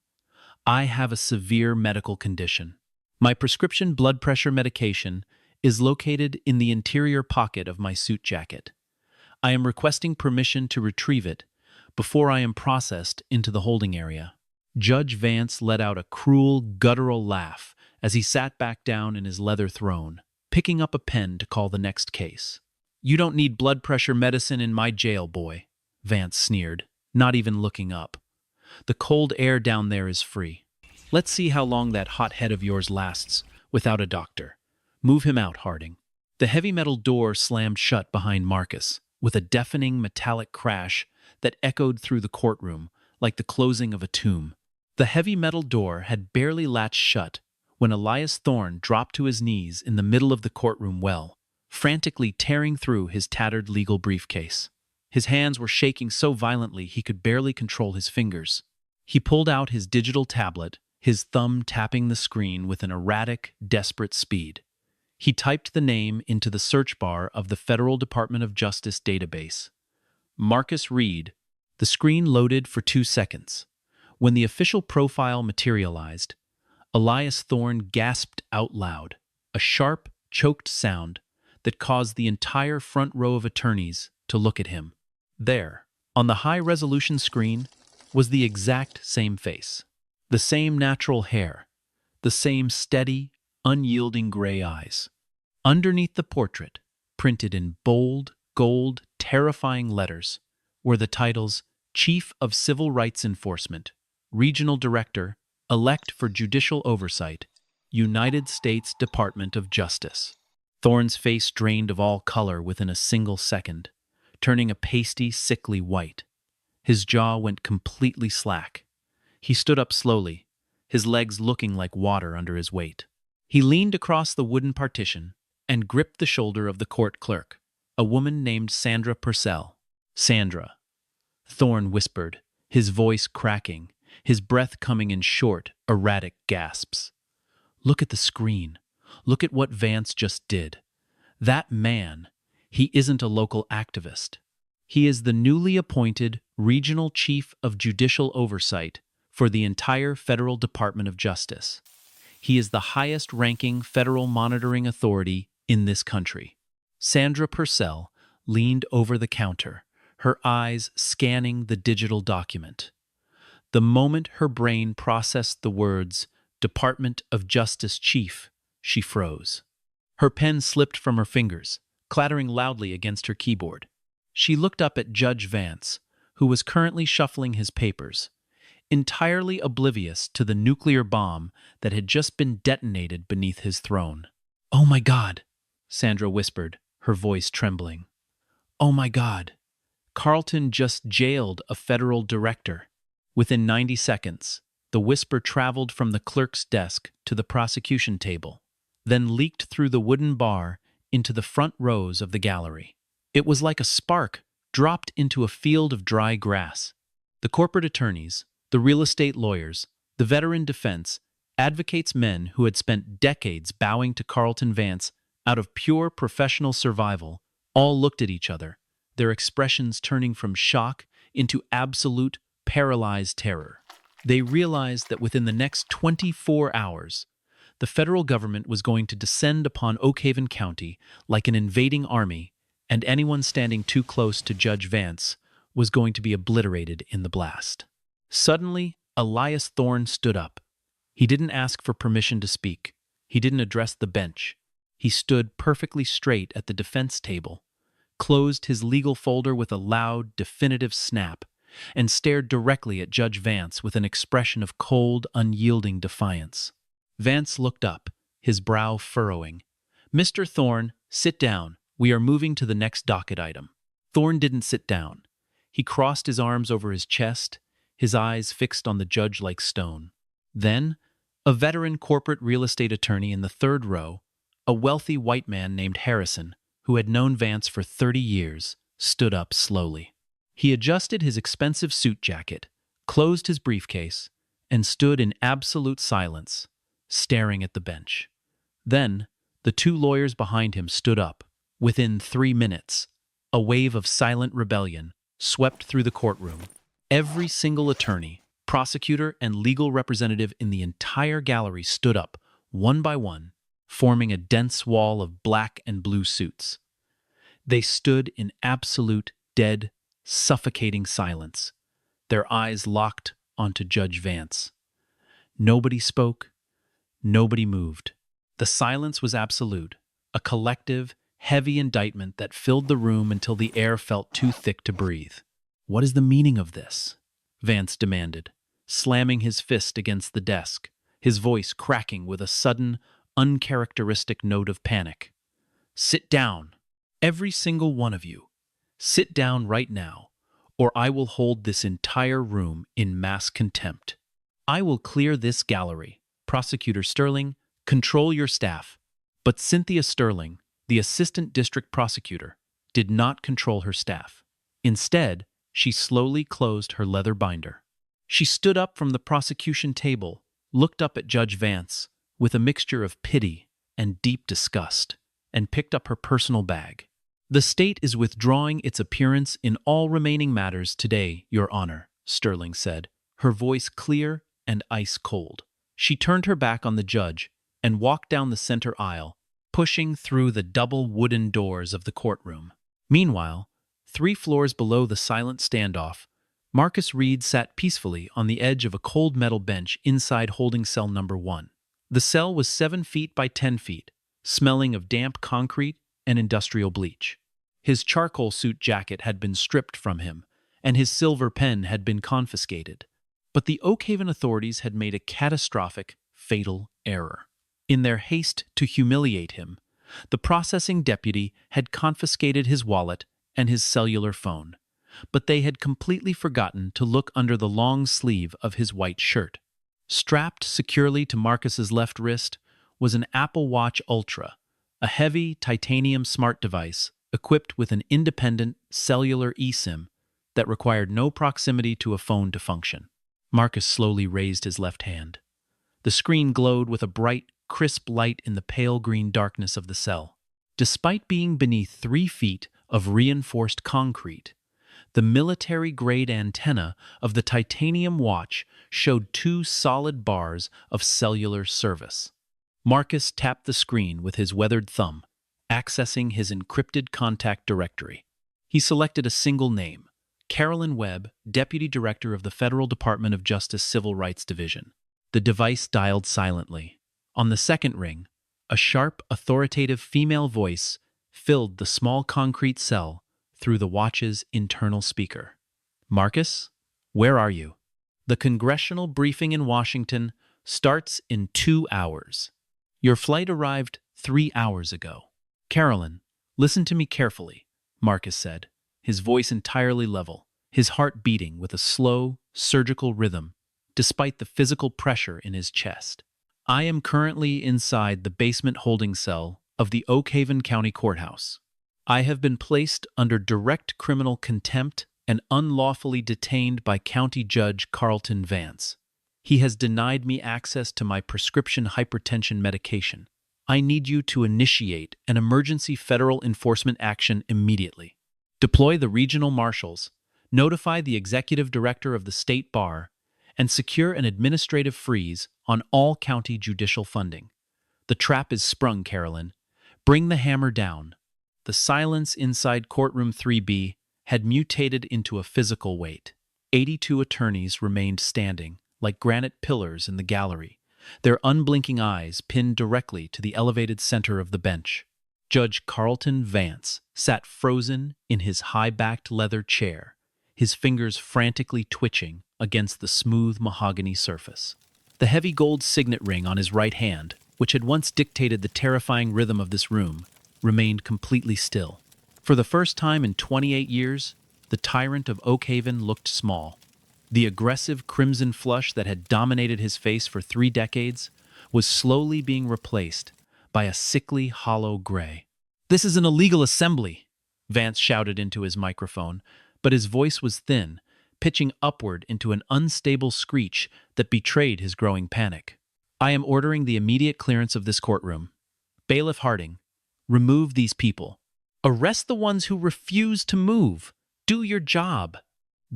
"I have a severe medical condition. My prescription blood pressure medication is located in the interior pocket of my suit jacket. I am requesting permission to retrieve it before I am processed into the holding area." Judge Vance let out a cruel, guttural laugh as he sat back down in his leather throne, picking up a pen to call the next case. "You don't need blood pressure medicine in my jail, boy," Vance sneered, not even looking up. "The cold air down there is free. Let's see how long that hot head of yours lasts without a doctor. Move him out, Harding." The heavy metal door slammed shut behind Marcus, with a deafening metallic crash that echoed through the courtroom like the closing of a tomb. The heavy metal door had barely latched shut when Elias Thorne dropped to his knees in the middle of the courtroom well, frantically tearing through his tattered legal briefcase. His hands were shaking so violently he could barely control his fingers. He pulled out his digital tablet, his thumb tapping the screen with an erratic, desperate speed. He typed the name into the search bar of the Federal Department of Justice database. Marcus Reid. The screen loaded for 2 seconds. When the official profile materialized, Elias Thorne gasped out loud, a sharp, choked sound that caused the entire front row of attorneys to look at him. There, on the high-resolution screen, was the exact same face. The same natural hair, the same steady, unyielding gray eyes. Underneath the portrait, printed in bold, gold, terrifying letters, were the titles Chief of Civil Rights Enforcement, Regional Director, Elect for Judicial Oversight, United States Department of Justice. Thorne's face drained of all color within a single second, turning a pasty, sickly white. His jaw went completely slack. He stood up slowly, his legs looking like water under his weight. He leaned across the wooden partition and gripped the shoulder of the court clerk, a woman named Sandra Purcell. "Sandra," Thorne whispered, his voice cracking, his breath coming in short, erratic gasps. "Look at the screen. Look at what Vance just did. That man, he isn't a local activist. He is the newly appointed Regional Chief of Judicial Oversight for the entire Federal Department of Justice. He is the highest-ranking federal monitoring authority in this country." Sandra Purcell leaned over the counter, her eyes scanning the digital document. The moment her brain processed the words, "Department of Justice Chief," she froze. Her pen slipped from her fingers, clattering loudly against her keyboard. She looked up at Judge Vance, who was currently shuffling his papers, entirely oblivious to the nuclear bomb that had just been detonated beneath his throne. "Oh my God," Sandra whispered, her voice trembling. "Oh my God. Carlton just jailed a federal director." Within 90 seconds, the whisper traveled from the clerk's desk to the prosecution table, then leaked through the wooden bar into the front rows of the gallery. It was like a spark dropped into a field of dry grass. The corporate attorneys, the real estate lawyers, the veteran defense, advocates, men who had spent decades bowing to Carlton Vance out of pure professional survival, all looked at each other, their expressions turning from shock into absolute, paralyzed terror. They realized that within the next 24 hours, the federal government was going to descend upon Oak Haven County like an invading army, and anyone standing too close to Judge Vance was going to be obliterated in the blast. Suddenly, Elias Thorne stood up. He didn't ask for permission to speak. He didn't address the bench. He stood perfectly straight at the defense table, closed his legal folder with a loud, definitive snap, and stared directly at Judge Vance with an expression of cold, unyielding defiance. Vance looked up, his brow furrowing. "Mr. Thorne, sit down. We are moving to the next docket item." Thorne didn't sit down. He crossed his arms over his chest, his eyes fixed on the judge like stone. Then, a veteran corporate real estate attorney in the third row, a wealthy white man named Harrison, who had known Vance for 30 years, stood up slowly. He adjusted his expensive suit jacket, closed his briefcase, and stood in absolute silence, staring at the bench. Then, the two lawyers behind him stood up. Within 3 minutes, a wave of silent rebellion swept through the courtroom. Every single attorney, prosecutor, and legal representative in the entire gallery stood up, one by one, forming a dense wall of black and blue suits. They stood in absolute, dead, suffocating silence, their eyes locked onto Judge Vance. Nobody spoke, nobody moved. The silence was absolute, a collective, heavy indictment that filled the room until the air felt too thick to breathe. "What is the meaning of this?" Vance demanded, slamming his fist against the desk, his voice cracking with a sudden, uncharacteristic note of panic. "Sit down, every single one of you. Sit down right now, or I will hold this entire room in mass contempt. I will clear this gallery. Prosecutor Sterling, control your staff." But Cynthia Sterling, the assistant district prosecutor, did not control her staff. Instead, she slowly closed her leather binder. She stood up from the prosecution table, looked up at Judge Vance with a mixture of pity and deep disgust, and picked up her personal bag. "The state is withdrawing its appearance in all remaining matters today, Your Honor," Sterling said, her voice clear and ice-cold. She turned her back on the judge and walked down the center aisle, pushing through the double wooden doors of the courtroom. Meanwhile, 3 floors below the silent standoff, Marcus Reid sat peacefully on the edge of a cold metal bench inside holding cell number 1. The cell was 7 feet by 10 feet, smelling of damp concrete and industrial bleach. His charcoal suit jacket had been stripped from him, and his silver pen had been confiscated. But the Oakhaven authorities had made a catastrophic, fatal error. In their haste to humiliate him, the processing deputy had confiscated his wallet and his cellular phone, but they had completely forgotten to look under the long sleeve of his white shirt. Strapped securely to Marcus's left wrist was an Apple Watch Ultra, a heavy titanium smart device equipped with an independent cellular eSIM that required no proximity to a phone to function. Marcus slowly raised his left hand. The screen glowed with a bright, crisp light in the pale green darkness of the cell. Despite being beneath 3 feet of reinforced concrete, the military-grade antenna of the titanium watch showed 2 solid bars of cellular service. Marcus tapped the screen with his weathered thumb, accessing his encrypted contact directory. He selected a single name, Carolyn Webb, Deputy Director of the Federal Department of Justice Civil Rights Division. The device dialed silently. On the second ring, a sharp, authoritative female voice filled the small concrete cell through the watch's internal speaker. "Marcus, where are you? The congressional briefing in Washington starts in 2 hours. Your flight arrived 3 hours ago." "Carolyn, listen to me carefully," Marcus said, his voice entirely level, his heart beating with a slow, surgical rhythm, despite the physical pressure in his chest. "I am currently inside the basement holding cell of the Oakhaven County Courthouse. I have been placed under direct criminal contempt and unlawfully detained by County Judge Carlton Vance. He has denied me access to my prescription hypertension medication. I need you to initiate an emergency federal enforcement action immediately. Deploy the regional marshals, notify the executive director of the state bar, and secure an administrative freeze on all county judicial funding. The trap is sprung, Carolyn. Bring the hammer down." The silence inside courtroom 3B had mutated into a physical weight. 82 attorneys remained standing, like granite pillars in the gallery, their unblinking eyes pinned directly to the elevated center of the bench. Judge Carlton Vance sat frozen in his high-backed leather chair, his fingers frantically twitching against the smooth mahogany surface. The heavy gold signet ring on his right hand, which had once dictated the terrifying rhythm of this room, remained completely still. For the first time in 28 years, the tyrant of Oakhaven looked small. The aggressive crimson flush that had dominated his face for 3 decades was slowly being replaced by a sickly, hollow gray. "This is an illegal assembly," Vance shouted into his microphone, but his voice was thin, pitching upward into an unstable screech that betrayed his growing panic. "I am ordering the immediate clearance of this courtroom. Bailiff Harding, remove these people. Arrest the ones who refuse to move. Do your job."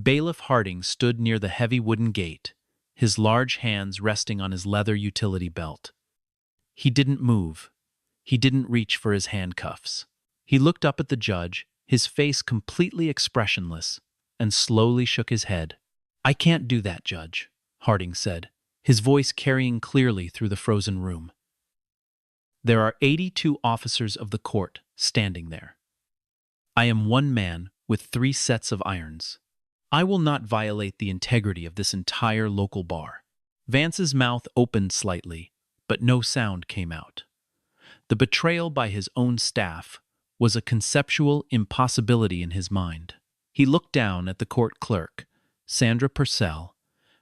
Bailiff Harding stood near the heavy wooden gate, his large hands resting on his leather utility belt. He didn't move. He didn't reach for his handcuffs. He looked up at the judge, his face completely expressionless, and slowly shook his head. "I can't do that, Judge," Harding said, his voice carrying clearly through the frozen room. "There are 82 officers of the court standing there. I am one man with 3 sets of irons. I will not violate the integrity of this entire local bar." Vance's mouth opened slightly, but no sound came out. The betrayal by his own staff was a conceptual impossibility in his mind. He looked down at the court clerk, Sandra Purcell,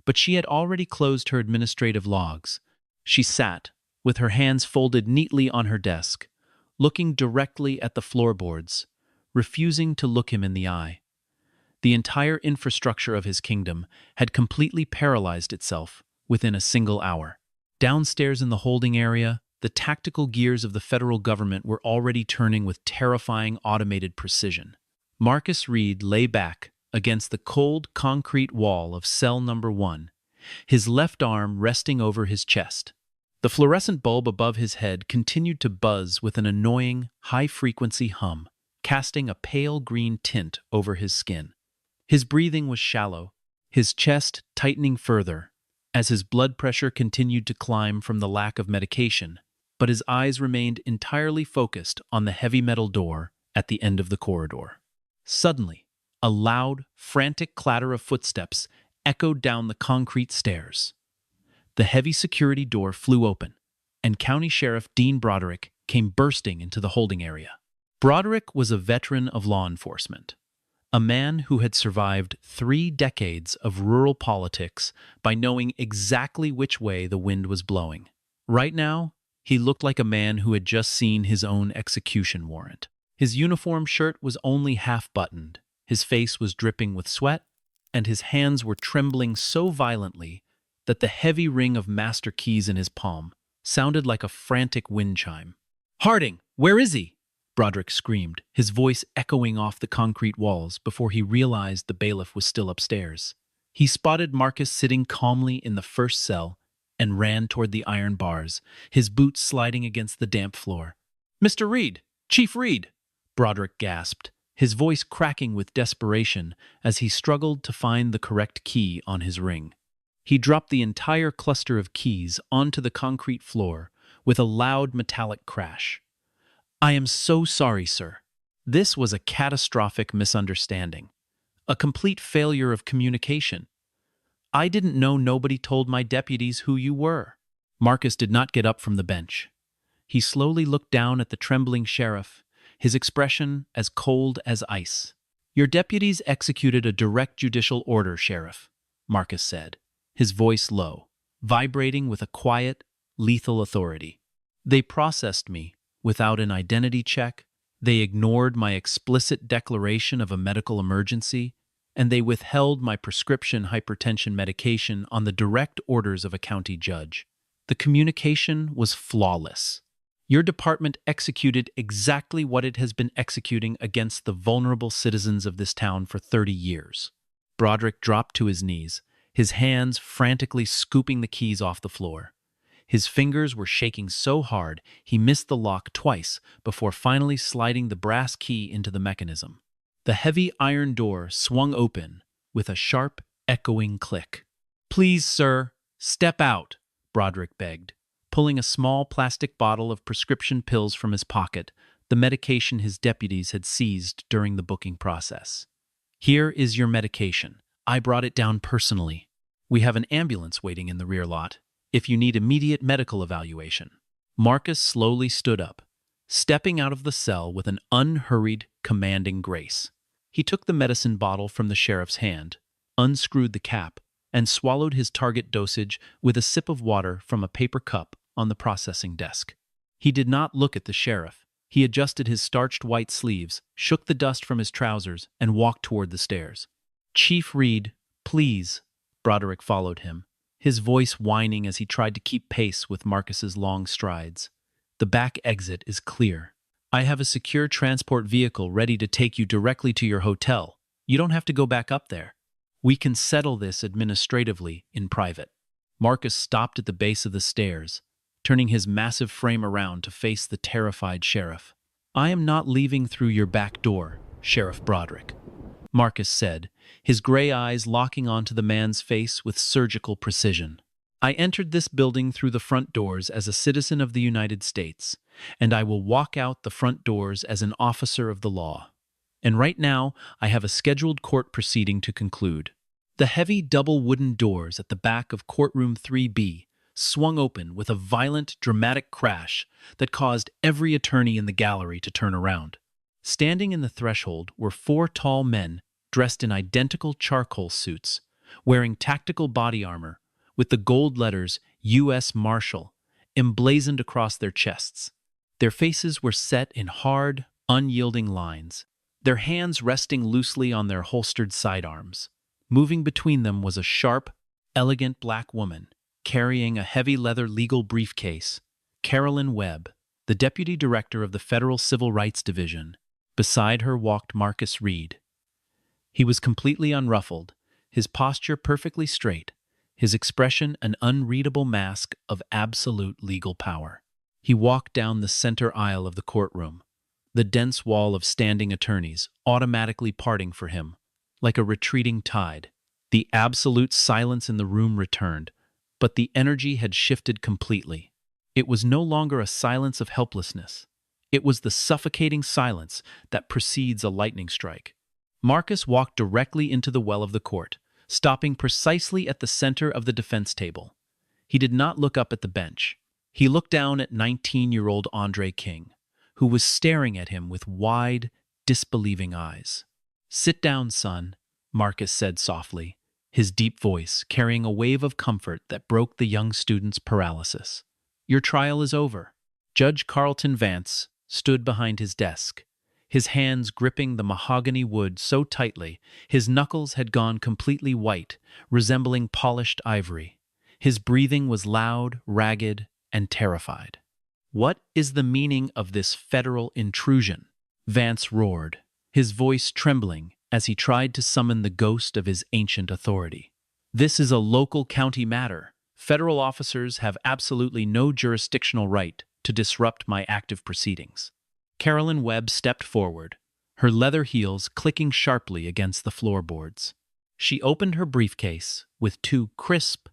but she had already closed her administrative logs. She sat, with her hands folded neatly on her desk, looking directly at the floorboards, refusing to look him in the eye. The entire infrastructure of his kingdom had completely paralyzed itself within a single hour. Downstairs in the holding area, the tactical gears of the federal government were already turning with terrifying automated precision. Marcus Reid lay back against the cold concrete wall of cell number 1, his left arm resting over his chest. The fluorescent bulb above his head continued to buzz with an annoying, high-frequency hum, casting a pale green tint over his skin. His breathing was shallow, his chest tightening further, as his blood pressure continued to climb from the lack of medication, but his eyes remained entirely focused on the heavy metal door at the end of the corridor. Suddenly, a loud, frantic clatter of footsteps echoed down the concrete stairs. The heavy security door flew open, and County Sheriff Dean Broderick came bursting into the holding area. Broderick was a veteran of law enforcement, a man who had survived 3 decades of rural politics by knowing exactly which way the wind was blowing. Right now, he looked like a man who had just seen his own execution warrant. His uniform shirt was only half buttoned, his face was dripping with sweat, and his hands were trembling so violently that the heavy ring of master keys in his palm sounded like a frantic wind chime. "Harding, where is he?" Broderick screamed, his voice echoing off the concrete walls before he realized the bailiff was still upstairs. He spotted Marcus sitting calmly in the first cell and ran toward the iron bars, his boots sliding against the damp floor. "Mr. Reid! Chief Reid!" Broderick gasped, his voice cracking with desperation as he struggled to find the correct key on his ring. He dropped the entire cluster of keys onto the concrete floor with a loud metallic crash. "I am so sorry, sir. This was a catastrophic misunderstanding. A complete failure of communication. I didn't know nobody told my deputies who you were." Marcus did not get up from the bench. He slowly looked down at the trembling sheriff, his expression as cold as ice. "Your deputies executed a direct judicial order, Sheriff," Marcus said, his voice low, vibrating with a quiet, lethal authority. "They processed me without an identity check, they ignored my explicit declaration of a medical emergency, and they withheld my prescription hypertension medication on the direct orders of a county judge. The communication was flawless. Your department executed exactly what it has been executing against the vulnerable citizens of this town for 30 years. Broderick dropped to his knees, his hands frantically scooping the keys off the floor. His fingers were shaking so hard he missed the lock twice before finally sliding the brass key into the mechanism. The heavy iron door swung open with a sharp, echoing click. "Please, sir, step out," Broderick begged, pulling a small plastic bottle of prescription pills from his pocket, the medication his deputies had seized during the booking process. "Here is your medication. I brought it down personally. We have an ambulance waiting in the rear lot if you need immediate medical evaluation." Marcus slowly stood up, stepping out of the cell with an unhurried, commanding grace. He took the medicine bottle from the sheriff's hand, unscrewed the cap, and swallowed his target dosage with a sip of water from a paper cup on the processing desk. He did not look at the sheriff. He adjusted his starched white sleeves, shook the dust from his trousers, and walked toward the stairs. "Chief Reid, please." Broderick followed him, his voice whining as he tried to keep pace with Marcus's long strides. "The back exit is clear. I have a secure transport vehicle ready to take you directly to your hotel. You don't have to go back up there. We can settle this administratively in private." Marcus stopped at the base of the stairs, turning his massive frame around to face the terrified sheriff. "I am not leaving through your back door, Sheriff Broderick," Marcus said, his gray eyes locking onto the man's face with surgical precision. "I entered this building through the front doors as a citizen of the United States, and I will walk out the front doors as an officer of the law. And right now, I have a scheduled court proceeding to conclude." The heavy double wooden doors at the back of Courtroom 3B swung open with a violent, dramatic crash that caused every attorney in the gallery to turn around. Standing in the threshold were 4 tall men dressed in identical charcoal suits, wearing tactical body armor with the gold letters U.S. Marshal emblazoned across their chests. Their faces were set in hard, unyielding lines, their hands resting loosely on their holstered sidearms. Moving between them was a sharp, elegant black woman, carrying a heavy leather legal briefcase, Carolyn Webb, the Deputy Director of the Federal Civil Rights Division. Beside her walked Marcus Reid. He was completely unruffled, his posture perfectly straight, his expression an unreadable mask of absolute legal power. He walked down the center aisle of the courtroom, the dense wall of standing attorneys automatically parting for him, like a retreating tide. The absolute silence in the room returned, but the energy had shifted completely. It was no longer a silence of helplessness. It was the suffocating silence that precedes a lightning strike. Marcus walked directly into the well of the court, stopping precisely at the center of the defense table. He did not look up at the bench. He looked down at 19-year-old Andre King, who was staring at him with wide, disbelieving eyes. "Sit down, son," Marcus said softly, his deep voice carrying a wave of comfort that broke the young student's paralysis. "Your trial is over." Judge Carlton Vance stood behind his desk, his hands gripping the mahogany wood so tightly his knuckles had gone completely white, resembling polished ivory. His breathing was loud, ragged, and terrified. "What is the meaning of this federal intrusion?" Vance roared, his voice trembling as he tried to summon the ghost of his ancient authority. "This is a local county matter. Federal officers have absolutely no jurisdictional right to disrupt my active proceedings." Carolyn Webb stepped forward, her leather heels clicking sharply against the floorboards. She opened her briefcase with two crisp,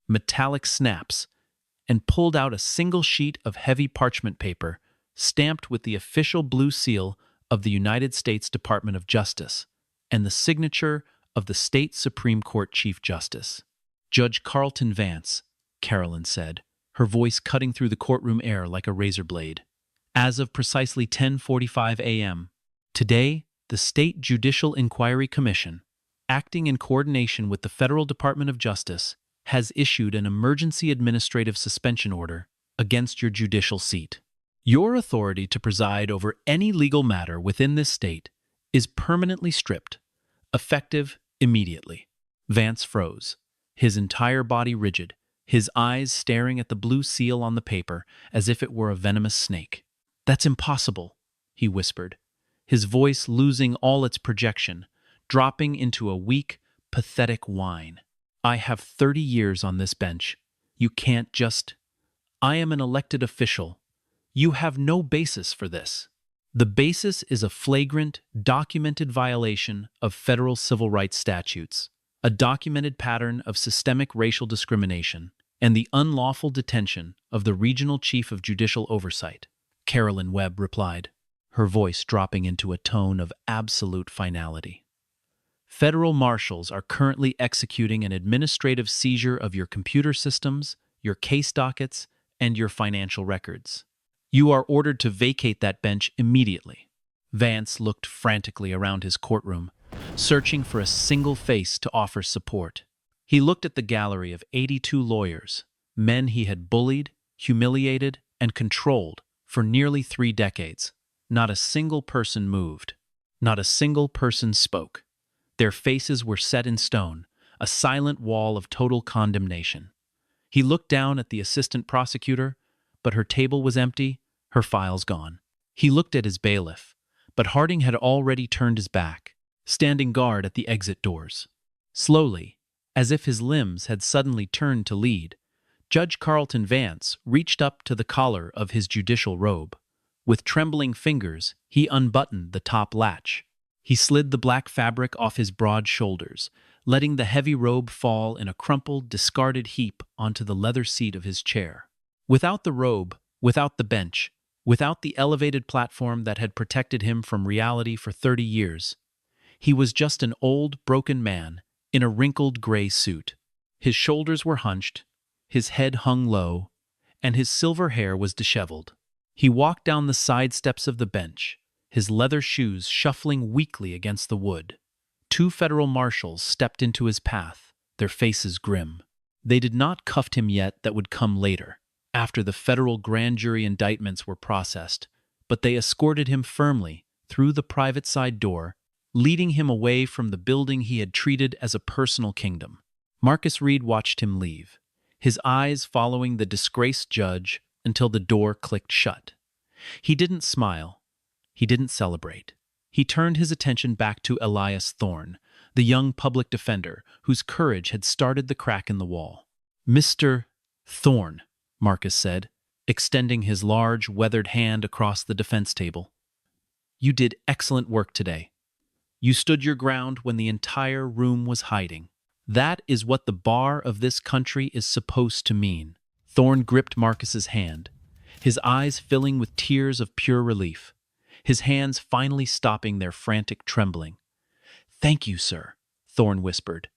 metallic snaps and pulled out a single sheet of heavy parchment paper stamped with the official blue seal of the United States Department of Justice and the signature of the State Supreme Court Chief Justice. "Judge Carlton Vance," Carolyn said, her voice cutting through the courtroom air like a razor blade. "As of precisely 10:45 a.m., today, the State Judicial Inquiry Commission, acting in coordination with the Federal Department of Justice, has issued an emergency administrative suspension order against your judicial seat. Your authority to preside over any legal matter within this state is permanently stripped, effective immediately." Vance froze, his entire body rigid, his eyes staring at the blue seal on the paper as if it were a venomous snake. "That's impossible," he whispered, his voice losing all its projection, dropping into a weak, pathetic whine. "I have 30 years on this bench. You can't just... I am an elected official. You have no basis for this." "The basis is a flagrant, documented violation of federal civil rights statutes, a documented pattern of systemic racial discrimination, and the unlawful detention of the Regional Chief of Judicial Oversight," Carolyn Webb replied, her voice dropping into a tone of absolute finality. "Federal marshals are currently executing an administrative seizure of your computer systems, your case dockets, and your financial records. You are ordered to vacate that bench immediately." Vance looked frantically around his courtroom, searching for a single face to offer support. He looked at the gallery of 82 lawyers, men he had bullied, humiliated, and controlled for nearly 3 decades. Not a single person moved. Not a single person spoke. Their faces were set in stone, a silent wall of total condemnation. He looked down at the assistant prosecutor, but her table was empty, her files gone. He looked at his bailiff, but Harding had already turned his back, standing guard at the exit doors. Slowly, as if his limbs had suddenly turned to lead, Judge Carlton Vance reached up to the collar of his judicial robe. With trembling fingers, he unbuttoned the top latch. He slid the black fabric off his broad shoulders, letting the heavy robe fall in a crumpled, discarded heap onto the leather seat of his chair. Without the robe, without the bench, without the elevated platform that had protected him from reality for 30 years, he was just an old, broken man in a wrinkled gray suit. His shoulders were hunched, his head hung low, and his silver hair was disheveled. He walked down the side steps of the bench, his leather shoes shuffling weakly against the wood. 2 federal marshals stepped into his path, their faces grim. They did not cuff him yet, that would come later, after the federal grand jury indictments were processed, but they escorted him firmly through the private side door, leading him away from the building he had treated as a personal kingdom. Marcus Reid watched him leave, his eyes following the disgraced judge until the door clicked shut. He didn't smile. He didn't celebrate. He turned his attention back to Elias Thorne, the young public defender whose courage had started the crack in the wall. "Mr. Thorne," Marcus said, extending his large, weathered hand across the defense table. "You did excellent work today. You stood your ground when the entire room was hiding. That is what the bar of this country is supposed to mean." Thorne gripped Marcus's hand, his eyes filling with tears of pure relief, his hands finally stopping their frantic trembling. "Thank you, sir," Thorne whispered.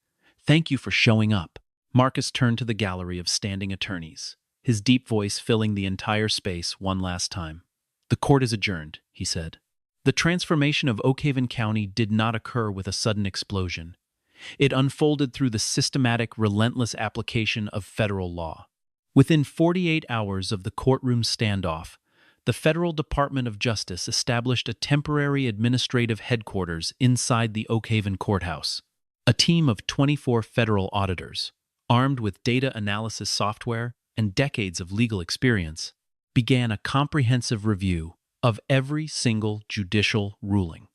"Thank you for showing up." Marcus turned to the gallery of standing attorneys, his deep voice filling the entire space one last time. "The court is adjourned," he said. The transformation of Oakhaven County did not occur with a sudden explosion. It unfolded through the systematic, relentless application of federal law. Within 48 hours of the courtroom standoff, the Federal Department of Justice established a temporary administrative headquarters inside the Oakhaven courthouse. A team of 24 federal auditors, armed with data analysis software and decades of legal experience, began a comprehensive review of every single judicial ruling.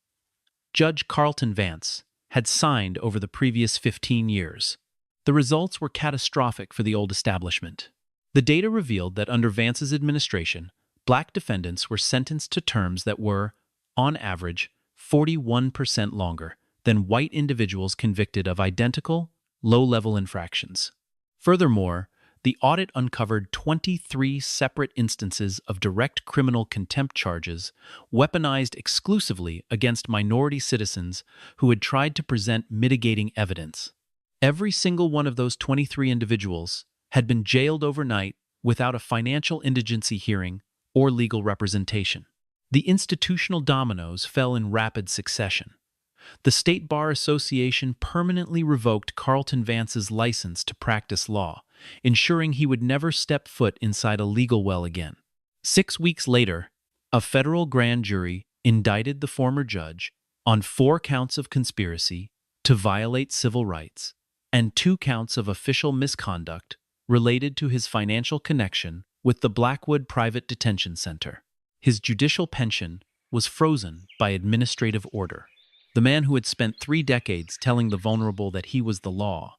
Judge Carlton Vance had signed over the previous 15 years. The results were catastrophic for the old establishment. The data revealed that under Vance's administration, Black defendants were sentenced to terms that were, on average, 41% longer than white individuals convicted of identical, low-level infractions. Furthermore, the audit uncovered 23 separate instances of direct criminal contempt charges weaponized exclusively against minority citizens who had tried to present mitigating evidence. Every single one of those 23 individuals had been jailed overnight without a financial indigency hearing or legal representation. The institutional dominoes fell in rapid succession. The State Bar Association permanently revoked Carlton Vance's license to practice law, ensuring he would never step foot inside a legal well again. 6 weeks later, a federal grand jury indicted the former judge on 4 counts of conspiracy to violate civil rights and 2 counts of official misconduct related to his financial connection with the Blackwood Private Detention Center. His judicial pension was frozen by administrative order. The man who had spent 3 decades telling the vulnerable that he was the law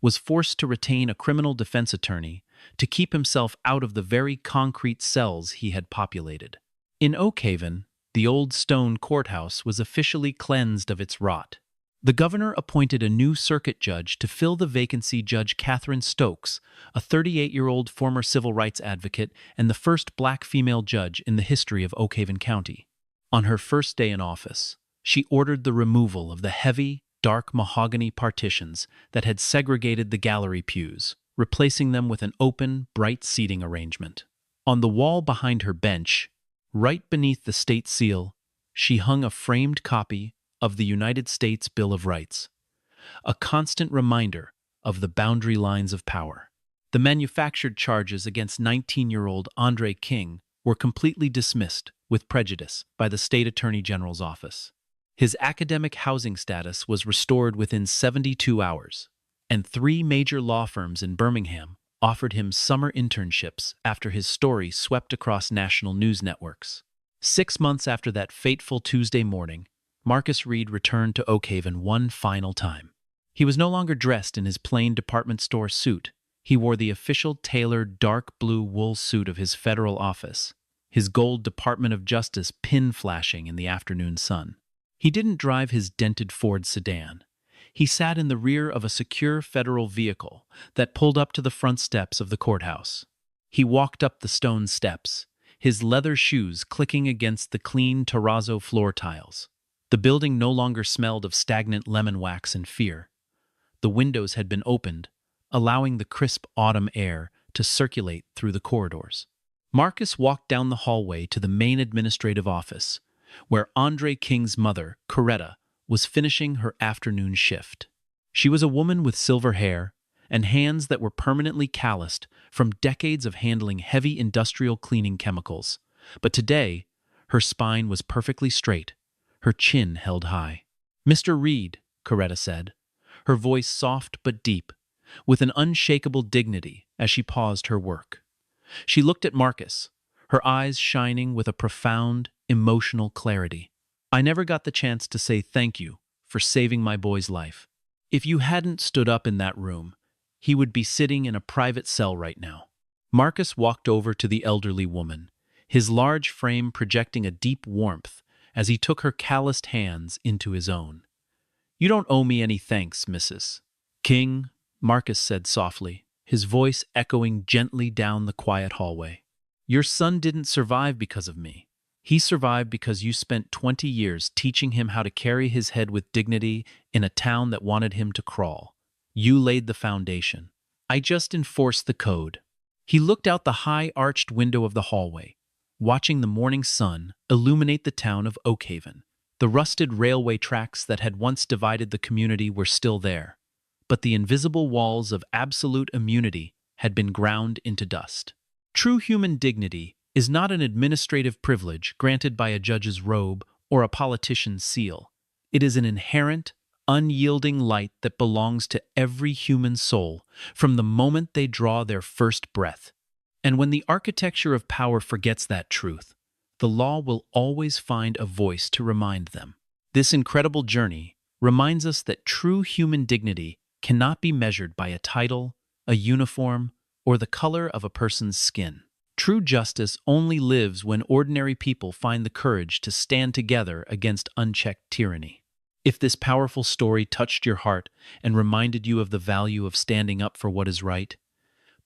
was forced to retain a criminal defense attorney to keep himself out of the very concrete cells he had populated. In Oakhaven, the old stone courthouse was officially cleansed of its rot. The governor appointed a new circuit judge to fill the vacancy. Judge Catherine Stokes, a 38-year-old former civil rights advocate and the first Black female judge in the history of Oakhaven County. On her first day in office, she ordered the removal of the heavy, dark mahogany partitions that had segregated the gallery pews, replacing them with an open, bright seating arrangement. On the wall behind her bench, right beneath the state seal, she hung a framed copy of the United States Bill of Rights, a constant reminder of the boundary lines of power. The manufactured charges against 19-year-old Andre King were completely dismissed with prejudice by the state attorney general's office. His academic housing status was restored within 72 hours, and 3 major law firms in Birmingham offered him summer internships after his story swept across national news networks. 6 months after that fateful Tuesday morning, Marcus Reid returned to Oakhaven one final time. He was no longer dressed in his plain department store suit. He wore the official tailored dark blue wool suit of his federal office, his gold Department of Justice pin flashing in the afternoon sun. He didn't drive his dented Ford sedan. He sat in the rear of a secure federal vehicle that pulled up to the front steps of the courthouse. He walked up the stone steps, his leather shoes clicking against the clean terrazzo floor tiles. The building no longer smelled of stagnant lemon wax and fear. The windows had been opened, allowing the crisp autumn air to circulate through the corridors. Marcus walked down the hallway to the main administrative office, where Andre King's mother, Coretta, was finishing her afternoon shift. She was a woman with silver hair and hands that were permanently calloused from decades of handling heavy industrial cleaning chemicals. But today, her spine was perfectly straight, her chin held high. "Mr. Reid," Coretta said, her voice soft but deep, with an unshakable dignity as she paused her work. She looked at Marcus, her eyes shining with a profound, emotional clarity. "I never got the chance to say thank you for saving my boy's life. If you hadn't stood up in that room, he would be sitting in a private cell right now." Marcus walked over to the elderly woman, his large frame projecting a deep warmth as he took her calloused hands into his own. "You don't owe me any thanks, Mrs. King," Marcus said softly, his voice echoing gently down the quiet hallway. "Your son didn't survive because of me. He survived because you spent 20 years teaching him how to carry his head with dignity in a town that wanted him to crawl. You laid the foundation. I just enforced the code." He looked out the high arched window of the hallway, watching the morning sun illuminate the town of Oakhaven. The rusted railway tracks that had once divided the community were still there, but the invisible walls of absolute immunity had been ground into dust. True human dignity is not an administrative privilege granted by a judge's robe or a politician's seal. It is an inherent, unyielding light that belongs to every human soul from the moment they draw their first breath. And when the architecture of power forgets that truth, the law will always find a voice to remind them. This incredible journey reminds us that true human dignity cannot be measured by a title, a uniform, or the color of a person's skin. True justice only lives when ordinary people find the courage to stand together against unchecked tyranny. If this powerful story touched your heart and reminded you of the value of standing up for what is right,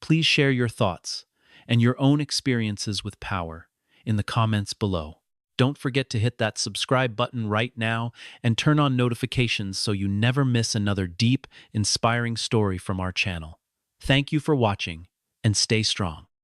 please share your thoughts and your own experiences with power in the comments below. Don't forget to hit that subscribe button right now and turn on notifications so you never miss another deep, inspiring story from our channel. Thank you for watching, and stay strong.